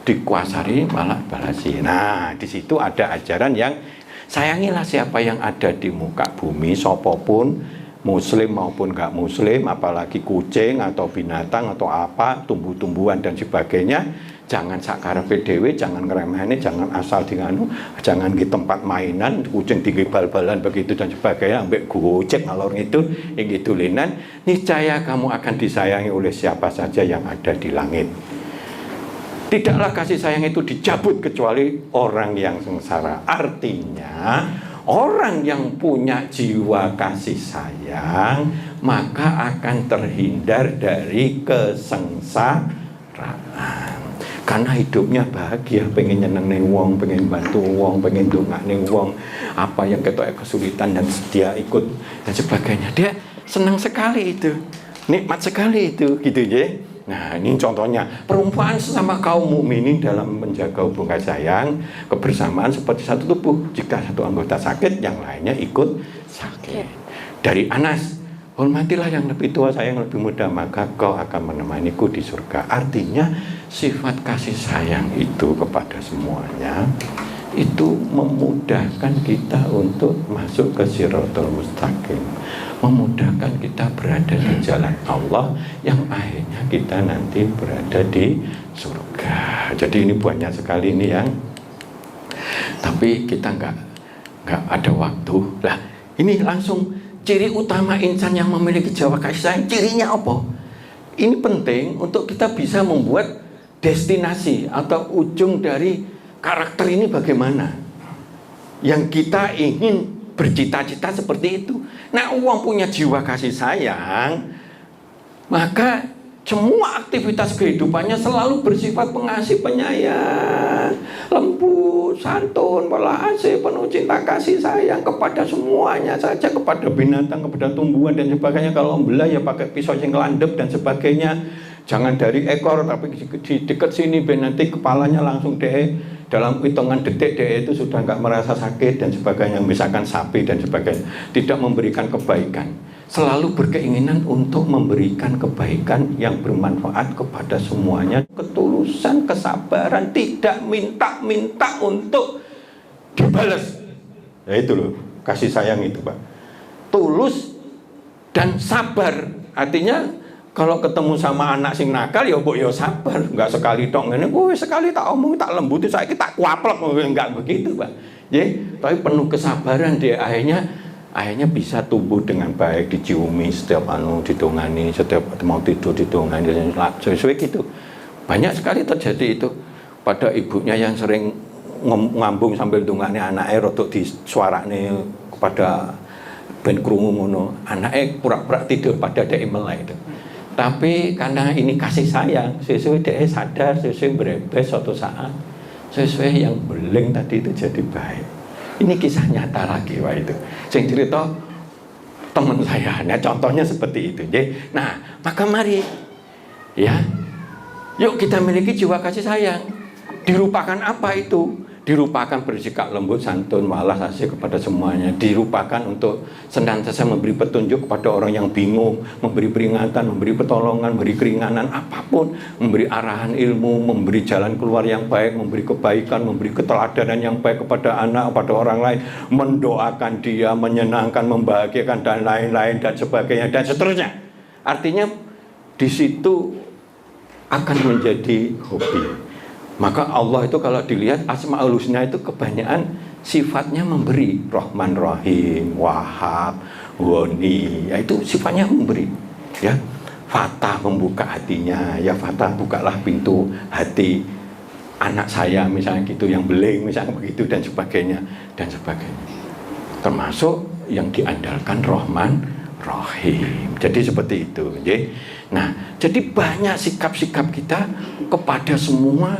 S1: dikuasai malah balasi. Nah, di situ ada ajaran yang sayangilah siapa yang ada di muka bumi, sopopun, muslim maupun gak muslim, apalagi kucing atau binatang atau apa, tumbuh-tumbuhan dan sebagainya. Jangan sakarepe dhewe, jangan ngremehne, jangan asal dinganu, jangan di tempat mainan kucing tinggi bal-balan begitu dan sebagainya, ambek gocek ngalor itu linan. Niscaya kamu akan disayangi oleh siapa saja yang ada di langit. Tidaklah kasih sayang itu dicabut kecuali orang yang sengsara. Artinya orang yang punya jiwa kasih sayang maka akan terhindar dari kesengsaraan. Karena hidupnya bahagia, pengen nyeneng wong, pengen bantu wong, pengen dongakne wong, apa yang ketok kesulitan dan dia ikut dan sebagainya. Dia senang sekali itu, nikmat sekali itu, gitu ya. Nah, ini contohnya perumpamaan sesama kaum mukminin dalam menjaga hubungan sayang, kebersamaan seperti satu tubuh. Jika satu anggota sakit, yang lainnya ikut sakit. Dari Anas, hormatilah yang lebih tua, saya yang lebih muda, maka kau akan menemaniku di surga. Artinya sifat kasih sayang itu kepada semuanya itu memudahkan kita untuk masuk ke Shiratal Mustaqim, memudahkan kita berada di jalan Allah yang akhirnya kita nanti berada di surga. Jadi ini banyak sekali ini yang, tapi kita nggak ada waktu. Lah, ini langsung ciri utama insan yang memiliki jiwa kasih sayang, cirinya apa? Ini penting untuk kita bisa membuat destinasi atau ujung dari karakter ini bagaimana. Yang kita ingin bercita-cita seperti itu. Nah, uang punya jiwa kasih sayang, maka semua aktivitas kehidupannya selalu bersifat pengasih, penyayang, lembut, santun, welas asih, penuh cinta kasih sayang kepada semuanya saja, kepada binatang, kepada tumbuhan dan sebagainya. Kalau membelah ya pakai pisau yang landep dan sebagainya. Jangan dari ekor tapi di dekat sini, nanti kepalanya langsung dalam hitungan detik itu sudah nggak merasa sakit dan sebagainya. Misalkan sapi dan sebagainya, tidak memberikan kebaikan, selalu berkeinginan untuk memberikan kebaikan yang bermanfaat kepada semuanya. Ketulusan, kesabaran, tidak minta-minta untuk dibalas. Ya itu loh, kasih sayang itu Pak. Tulus dan sabar. Artinya kalau ketemu sama anak sing nakal ya mbok ya sabar, enggak sekali tok ngene, sekali tak omong tak lembuti saiki tak kuaplek, enggak begitu, Pak. Nggih, tapi penuh kesabaran dia akhirnya bisa tumbuh dengan baik, diciumi setiap ditungani, setiap mau tidur ditungani sesuai gitu. Banyak sekali terjadi itu pada ibunya yang sering ngambung sambil dungane anake rodok disuarane kepada ben krungu ngono. Anake pura-pura tidur pada dhek melek itu. Tapi karena ini kasih sayang, sesuai dia sadar, sesuai berebes suatu saat sesuai yang beling tadi itu jadi baik. Ini kisah nyata lagi wah itu. Sing cerita teman saya. Nah, contohnya seperti itu. Nah, maka mari ya, yuk kita miliki jiwa kasih sayang. Dirupakan apa itu? Dirupakan bersikap lembut, santun, walas asih kepada semuanya. Dirupakan untuk senantiasa memberi petunjuk kepada orang yang bingung, memberi peringatan, memberi pertolongan, memberi keringanan, apapun, memberi arahan ilmu, memberi jalan keluar yang baik, memberi kebaikan, memberi keteladanan yang baik kepada anak, kepada orang lain, mendoakan dia, menyenangkan, membahagiakan dan lain-lain dan sebagainya dan seterusnya. Artinya di situ akan menjadi hobi. Maka Allah itu kalau dilihat Asmaul Husna itu kebanyakan sifatnya memberi. Rahman, Rahim, Wahab, Ghani, ya itu sifatnya memberi. Ya, Fatah membuka hatinya. Ya Fatah bukalah pintu hati anak saya misalnya gitu, yang beling misalnya begitu dan sebagainya dan sebagainya. Termasuk yang diandalkan Rahman, Rahim. Jadi seperti itu. Nah, jadi banyak sikap-sikap kita kepada semua,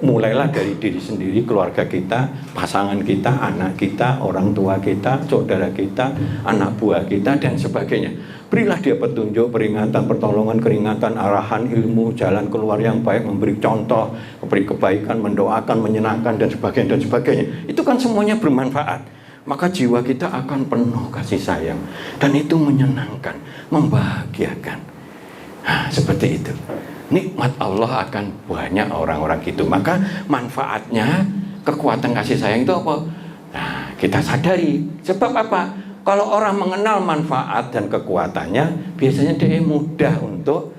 S1: mulailah dari diri sendiri, keluarga kita, pasangan kita, anak kita, orang tua kita, saudara kita, anak buah kita dan sebagainya. Berilah dia petunjuk, peringatan, pertolongan, keringanan, arahan, ilmu, jalan keluar yang baik, memberi contoh, memberi kebaikan, mendoakan, menyenangkan dan sebagainya dan sebagainya. Itu kan semuanya bermanfaat. Maka jiwa kita akan penuh kasih sayang dan itu menyenangkan, membahagiakan. Nah, seperti itu. Nikmat Allah akan banyak orang-orang gitu. Maka manfaatnya kekuatan kasih sayang itu apa? Nah, kita sadari. Sebab apa? Kalau orang mengenal manfaat dan kekuatannya, biasanya dia mudah untuk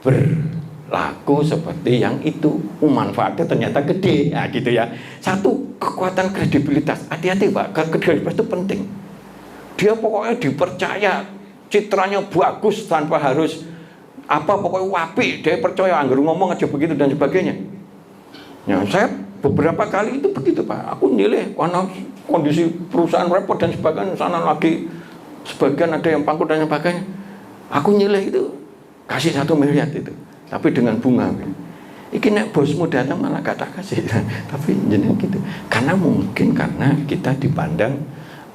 S1: berlaku seperti yang itu. Manfaatnya ternyata gede. Nah, gitu ya. Satu, kekuatan kredibilitas. Hati-hati Pak, kredibilitas itu penting. Dia pokoknya dipercaya, citranya bagus tanpa harus pokoknya wapi, dia percaya, anggar ngomong aja begitu dan sebagainya. Ya, saya beberapa kali itu begitu Pak. Aku nilai karena kondisi perusahaan repot dan sebagainya, sana lagi sebagian ada yang pangkut dan sebagainya. Aku nilai itu kasih 1 miliar itu, tapi dengan bunga. Iki nek bosmu datang malah gak tak kasih, tapi jeneng gitu. Karena mungkin karena kita dipandang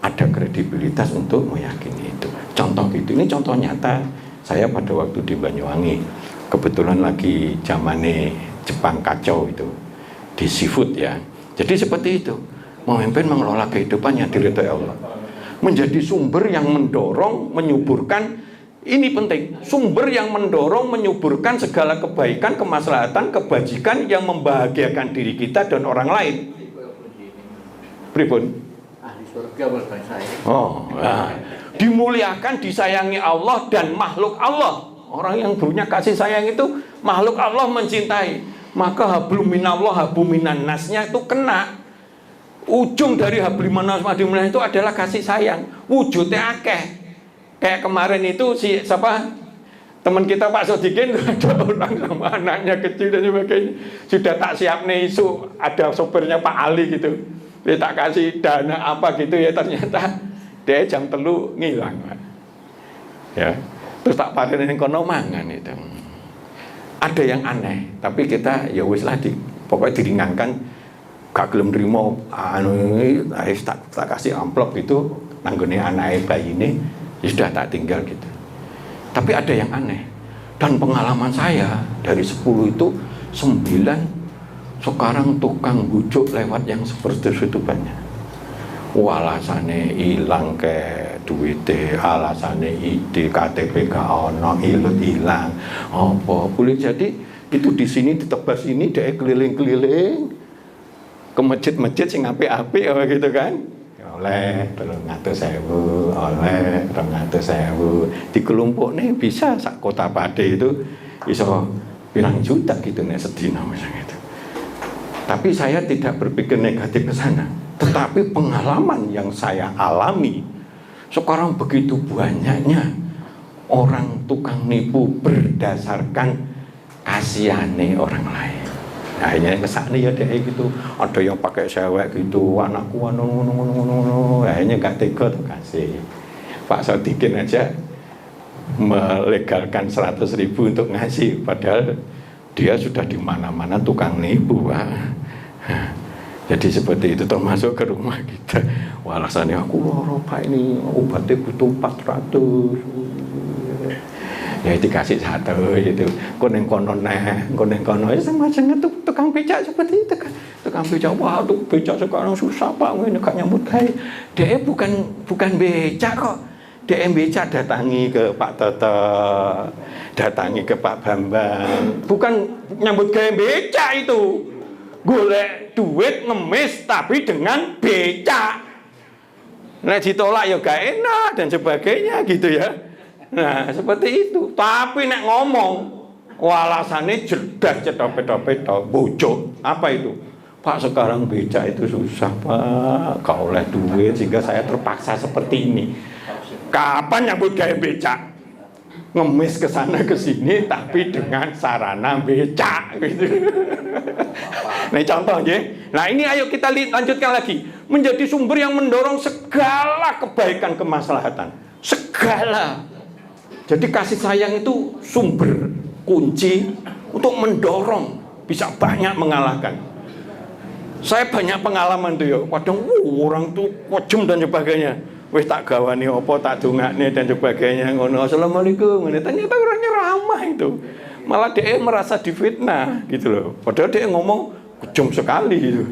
S1: ada kredibilitas untuk meyakini itu. Contoh gitu, ini contoh nyata. Saya pada waktu di Banyuwangi, kebetulan lagi zamannya Jepang kacau itu, di seafood ya. Jadi seperti itu, memimpin mengelola kehidupan yang diridhoi Allah. Menjadi sumber yang mendorong, menyuburkan, ini penting, sumber yang mendorong, menyuburkan segala kebaikan, kemaslahatan, kebajikan yang membahagiakan diri kita dan orang lain. Pripun?
S10: Ahli surga bukan saya.
S1: Oh, nah. Dimuliakan, disayangi Allah dan makhluk Allah. Orang yang punya kasih sayang itu makhluk Allah mencintai. Maka hablum minallah, hablum minan nasnya itu kena. Ujung dari hablum minan nas itu adalah kasih sayang. Wujudnya akeh. Kayak kemarin itu teman kita Pak Sodikin, ada orang sama anaknya kecil dan sebagainya. Sudah tak siap nih isu, ada sopirnya Pak Ali gitu. Dia tak kasih dana apa gitu ya, ternyata dia jam 3 ngilang, ya. Terus tak pakai kono mangan itu. Ada yang aneh, tapi kita ya wis lah pokoknya diringankan, gak gelem nrimo tak kasih amplop gitu, nanggone anake bayi ini, ya sudah tak tinggal gitu. Tapi ada yang aneh, dan pengalaman saya dari 10 itu 9 sekarang tukang bujuk lewat yang seperti itu banyak. Alasane ilang ke duwite, alasane ide KTP gak ono, ilang apa boleh jadi itu di sini ditebas ini dia keliling-keliling ke masjid-masjid sing apik-apik gitu kan, oleh 300.000, oleh 200.000 di kelompok nih bisa sak kota Pade itu iso pirang juta gitu nih sedina misalnya itu. Tapi saya tidak berpikir negatif ke sana. Tetapi pengalaman yang saya alami, sekarang begitu banyaknya orang tukang nipu berdasarkan kasihane orang lain. Akhirnya kesana ya dia gitu, ada yang pakai cewek gitu, anakku akhirnya gak tega tuh kasih. Pak Sodikin aja melegalkan 100.000 untuk ngasih, padahal dia sudah di mana-mana tukang nipu Pak. Jadi seperti itu, termasuk ke rumah kita. Wah, alasannya aku loro Pak, ini obatnya butuh 400. Ya dikasih 1 gitu. Koneng kono neh, koneng kono ya sama jenenge tukang becak seperti itu kan. Tukang becak, wah tuh becak sekarang susah Pak, ini gak nyambut gawe. Dia bukan becak kok. Dia becak datangi ke Pak Toto, datangi ke Pak Bambang. Bukan nyambut gawe becak itu. Golek duit ngemis tapi dengan becak. Nah ditolak ya gak enak dan sebagainya gitu ya. Nah seperti itu. Tapi nek ngomong alasannya cerdas cetop-cetop bocok. Apa itu? Pak sekarang becak itu susah Pak, gak oleh duit sehingga saya terpaksa seperti ini. Kapan nyambut gawe becak? Ngemis ke sana ke sini tapi dengan sarana becak gitu. Nah contoh ya. Nah ini ayo kita lanjutkan lagi. Menjadi sumber yang mendorong segala kebaikan kemaslahatan. Segala. Jadi kasih sayang itu sumber kunci untuk mendorong, bisa banyak mengalahkan. Saya banyak pengalaman tuh ya. Kadang orang tuh kojem dan sebagainya. Wis tak gawani apa, tak dongakne dan sebagainya ngono. Assalamualaikum. Ternyata orangnya ramah itu. Malah dia merasa difitnah gitu loh. Padahal dia ngomong kejam sekali gitu.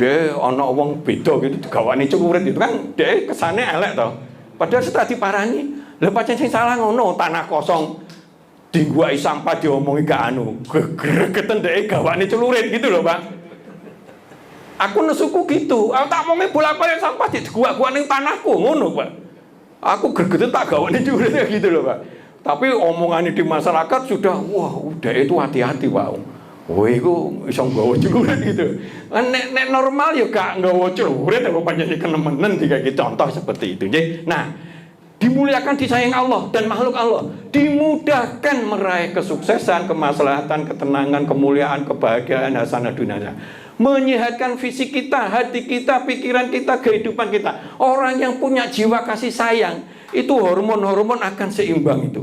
S1: Dia ana wong beda gitu digawani cukurit itu kan dia kesane elek toh. Padahal setelah diparani, lha pancen sing salah ngono, tanah kosong diguai sampah diomongi gak anu. Gregeten dhek gawane celurit gitu loh, Pak. Aku nesuku gitu, aku tak mau bolak-balik sampah di gua ning tanahku ngono, Pak. Aku gregetan tak gawane celurit gitu loh, Pak. Tapi omongannya di masyarakat sudah, wah udah itu hati-hati Pak. Wah itu bisa nggawa celurit gitu. Nek normal ya gak nggawa celurit, apa panjangnya kenemenen jika kita contoh seperti itu. Nah, dimuliakan disayang Allah dan makhluk Allah, dimudahkan meraih kesuksesan, kemaslahatan, ketenangan, kemuliaan, kebahagiaan, hasanah dunia. Menyehatkan fisik kita, hati kita, pikiran kita, kehidupan kita. Orang yang punya jiwa kasih sayang, itu hormon-hormon akan seimbang itu.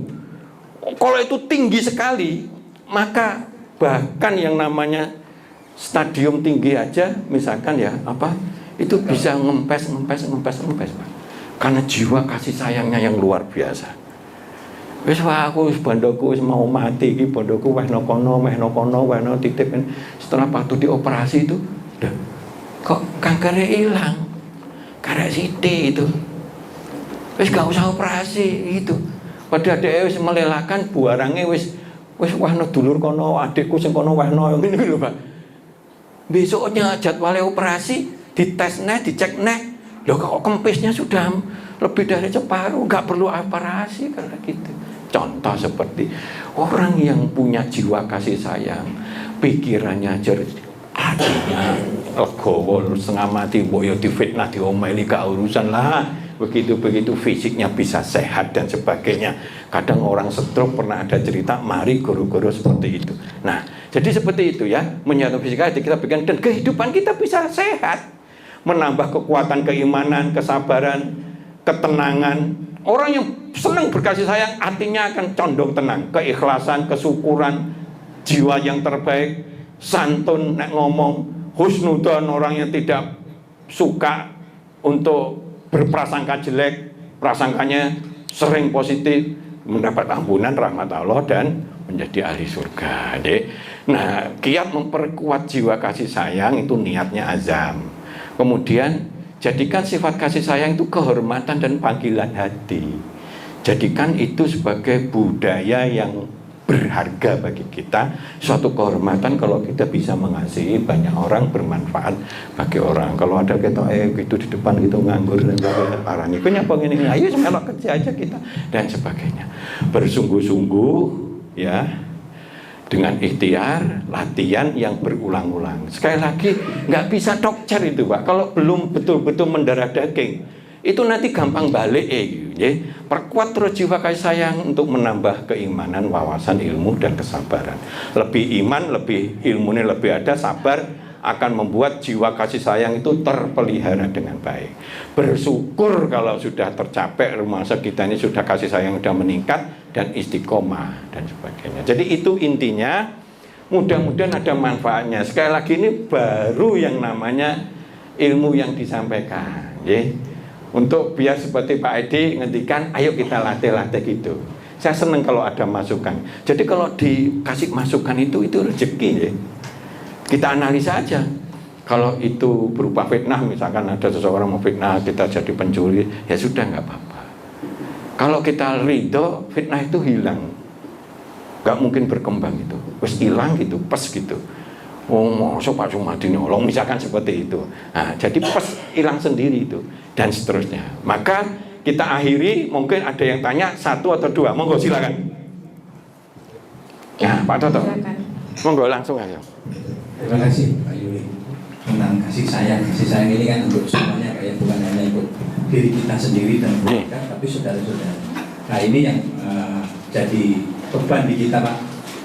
S1: Kalau itu tinggi sekali, maka bahkan yang namanya stadium tinggi aja, misalkan ya apa, itu bisa ngempes Pak. Karena jiwa kasih sayangnya yang luar biasa. Wis aku bandoku wis mau mati iki, bandoku weh nokono titip. Setelah waktu dioperasi itu, kok kankernya hilang. Karek sithik itu. Wis gak usah operasi itu. Padahal dia wis melelakan barangnya wis wahno dulur kono, adikku sing kono wahno ngene lho, Pak. Besoknya jadwalnya operasi, dites neh, dicek neh. Loh kok kempisnya sudah lebih dari separuh, gak perlu operasi karena gitu. Contoh seperti orang yang punya jiwa kasih sayang, pikirannya jernih, hatinya legowo, setengah mati, boyo difitnah, diomeli, gak urusan lah. Begitu fisiknya bisa sehat dan sebagainya. Kadang orang stroke pernah ada cerita, mari guru-guru seperti itu. Nah, jadi seperti itu ya, menyatu fisik hati kita bikin dan kehidupan kita bisa sehat, menambah kekuatan keimanan, kesabaran, ketenangan. Orang yang senang berkasih sayang artinya akan condong tenang, keikhlasan, kesyukuran, jiwa yang terbaik, santun nek ngomong, husnudzon, orang yang tidak suka untuk berprasangka jelek, prasangkanya sering positif, mendapat ampunan rahmat Allah dan menjadi ahli surga. Nah, kiat memperkuat jiwa kasih sayang itu niatnya azam. Kemudian jadikan sifat kasih sayang itu kehormatan dan panggilan hati. Jadikan itu sebagai budaya yang berharga bagi kita, suatu kehormatan kalau kita bisa mengasihi banyak orang, bermanfaat bagi orang. Kalau ada kita gitu di depan gitu nganggur dan arahnya nyapa ngene, ayo semelok kerja aja kita dan sebagainya. Bersungguh-sungguh ya, dengan ikhtiar, latihan yang berulang-ulang. Sekali lagi, nggak bisa dokter itu Pak. Kalau belum betul-betul mendarah daging, itu nanti gampang balik ya. Perkuat terus jiwa kasih sayang untuk menambah keimanan, wawasan, ilmu, dan kesabaran. Lebih iman, lebih ilmunya lebih ada, sabar akan membuat jiwa kasih sayang itu terpelihara dengan baik. Bersyukur kalau sudah tercapai, masa kita ini sudah kasih sayang sudah meningkat dan istiqomah dan sebagainya. Jadi itu intinya, mudah-mudahan ada manfaatnya. Sekali lagi ini baru yang namanya ilmu yang disampaikan, ya. Untuk biar seperti Pak Edi ngendikan, ayo kita latih-latih gitu. Saya senang kalau ada masukan. Jadi kalau dikasih masukan itu rezeki, ya. Kita analisa aja. Kalau itu berupa fitnah, misalkan ada seseorang mau fitnah kita jadi pencuri, ya sudah nggak apa-apa. Kalau kita ridho, fitnah itu hilang. Gak mungkin berkembang itu, terus hilang gitu, pas gitu. Oh, masuk Pak Sumadi nolong, misalkan seperti itu. Nah, jadi pas hilang sendiri itu, dan seterusnya. Maka kita akhiri, mungkin ada yang tanya 1 atau 2, monggo silakan. Ya, Pak Toto, monggo langsung aja.
S11: Terima kasih Pak Yuli tentang kasih sayang ini kan untuk semuanya, kayak bukan hanya untuk diri kita sendiri dan keluarga, tapi saudara-saudara. Nah ini yang jadi beban di kita, Pak.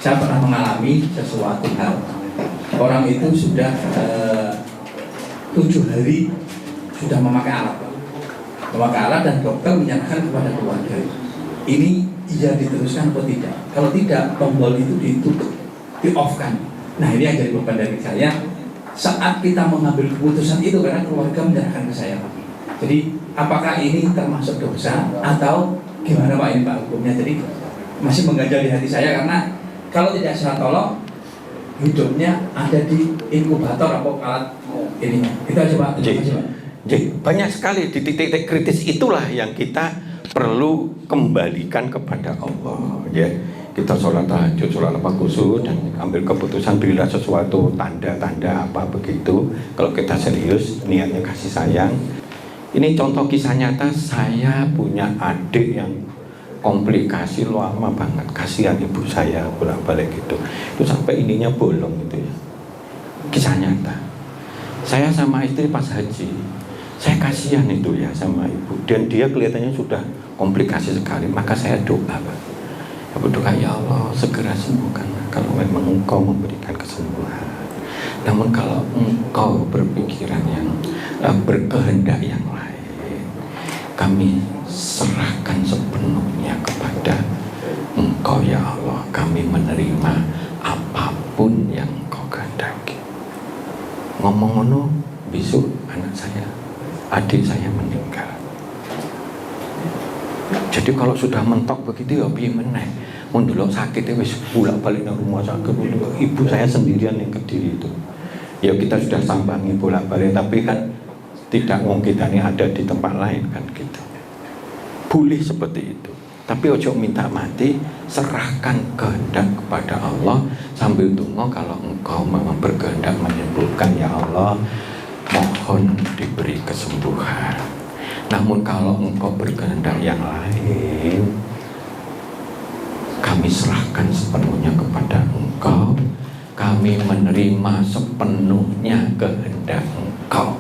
S11: Saya pernah mengalami sesuatu hal. Orang itu sudah 7 hari sudah memakai alat, Pak. Memakai alat dan dokter menyatakan kepada keluarga, ini iya diteruskan atau tidak. Kalau tidak, tombol itu ditutup, di-off-kan. Nah ini yang jadi beban dari saya saat kita mengambil keputusan itu, karena keluarga menyerahkan ke saya, Pak. Jadi apakah ini termasuk dosa atau gimana Pak ini Pak hukumnya? Jadi masih mengganjal di hati saya, karena kalau tidak saya tolong hidupnya ada di inkubator atau alat ininya. Itu aja Pak. Terima kasih, Pak.
S1: Jadi banyak sekali di titik-titik kritis itulah yang kita perlu kembalikan kepada Allah, ya. Kita sholat tahajud, sholat khusyuk, dan ambil keputusan berilah sesuatu tanda-tanda apa begitu. Kalau kita serius niatnya kasih sayang. Ini contoh kisah nyata, saya punya adik yang komplikasi lama banget, kasihan ibu saya bolak-balik gitu. Itu sampai ininya bolong gitu ya. Kisah nyata. Saya sama istri pas haji, saya kasihan itu ya sama ibu, dan dia kelihatannya sudah komplikasi sekali. Maka saya doa, Pak. Ya berdoa, ya Allah segera sembuhkan kalau memang Engkau memberikan kesembuhan. Namun kalau Engkau berpikiran yang berkehendak yang lain, kami serahkan sepenuhnya kepada Engkau ya Allah. Kami menerima apapun yang Engkau kehendaki. Ngomong-ngomong, besok anak saya, adik saya meninggal. Jadi kalau sudah mentok begitu ya piye meneh. Mun delok sakit wis bolak-balik nang rumah sakit. Ibu saya sendirian yang Kediri itu. Ya kita sudah sambangi bolak-balik, tapi kan tidak wong kita ini ada di tempat lain kan gitu. Boleh seperti itu. Tapi ojo minta mati, serahkan kehendak kepada Allah sambil tunggu kalau Engkau memang berkehendak menyembuhkan ya Allah, mohon diberi kesembuhan. Namun kalau Engkau berkehendak yang lain, kami serahkan sepenuhnya kepada Engkau. Kami menerima sepenuhnya kehendak Engkau.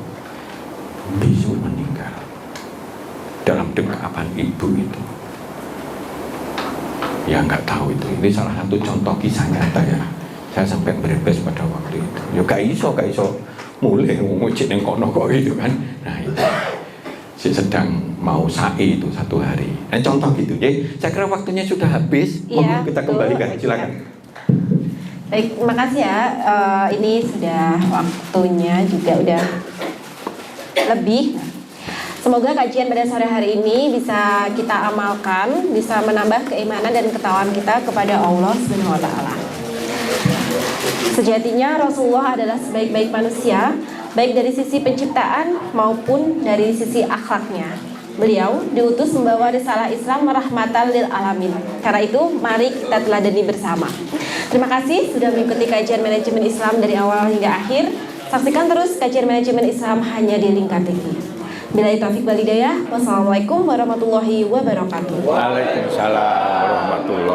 S1: Besok meninggal dalam dekapan ibu itu. Ya nggak tahu itu. Ini salah satu contoh kisah nyata ya. Saya sampai berbes pada waktu itu. Ya gak iso mulai ngujik yang kono kok gitu kan. Nah itu sedang mau sa'i itu 1 hari. Nah contoh gitu ya. Saya kira waktunya sudah habis.
S2: Iya,
S1: kita kembalikan. Silakan.
S2: Baik, terima kasih ya. Ini sudah waktunya juga udah lebih. Semoga kajian pada sore hari ini bisa kita amalkan, bisa menambah keimanan dan ketakwaan kita kepada Allah Subhanahu wa taala. Sejatinya Rasulullah adalah sebaik-baik manusia, baik dari sisi penciptaan maupun dari sisi akhlaknya. Beliau diutus membawa risalah Islam rahmatan lil alamin. Karena itu, mari kita teladani bersama. Terima kasih sudah mengikuti kajian manajemen Islam dari awal hingga akhir. Saksikan terus kajian manajemen Islam hanya di Lingkar TV. Billahi taufiq wal hidayah. Wassalamualaikum warahmatullahi wabarakatuh.
S1: Waalaikumsalam warahmatullahi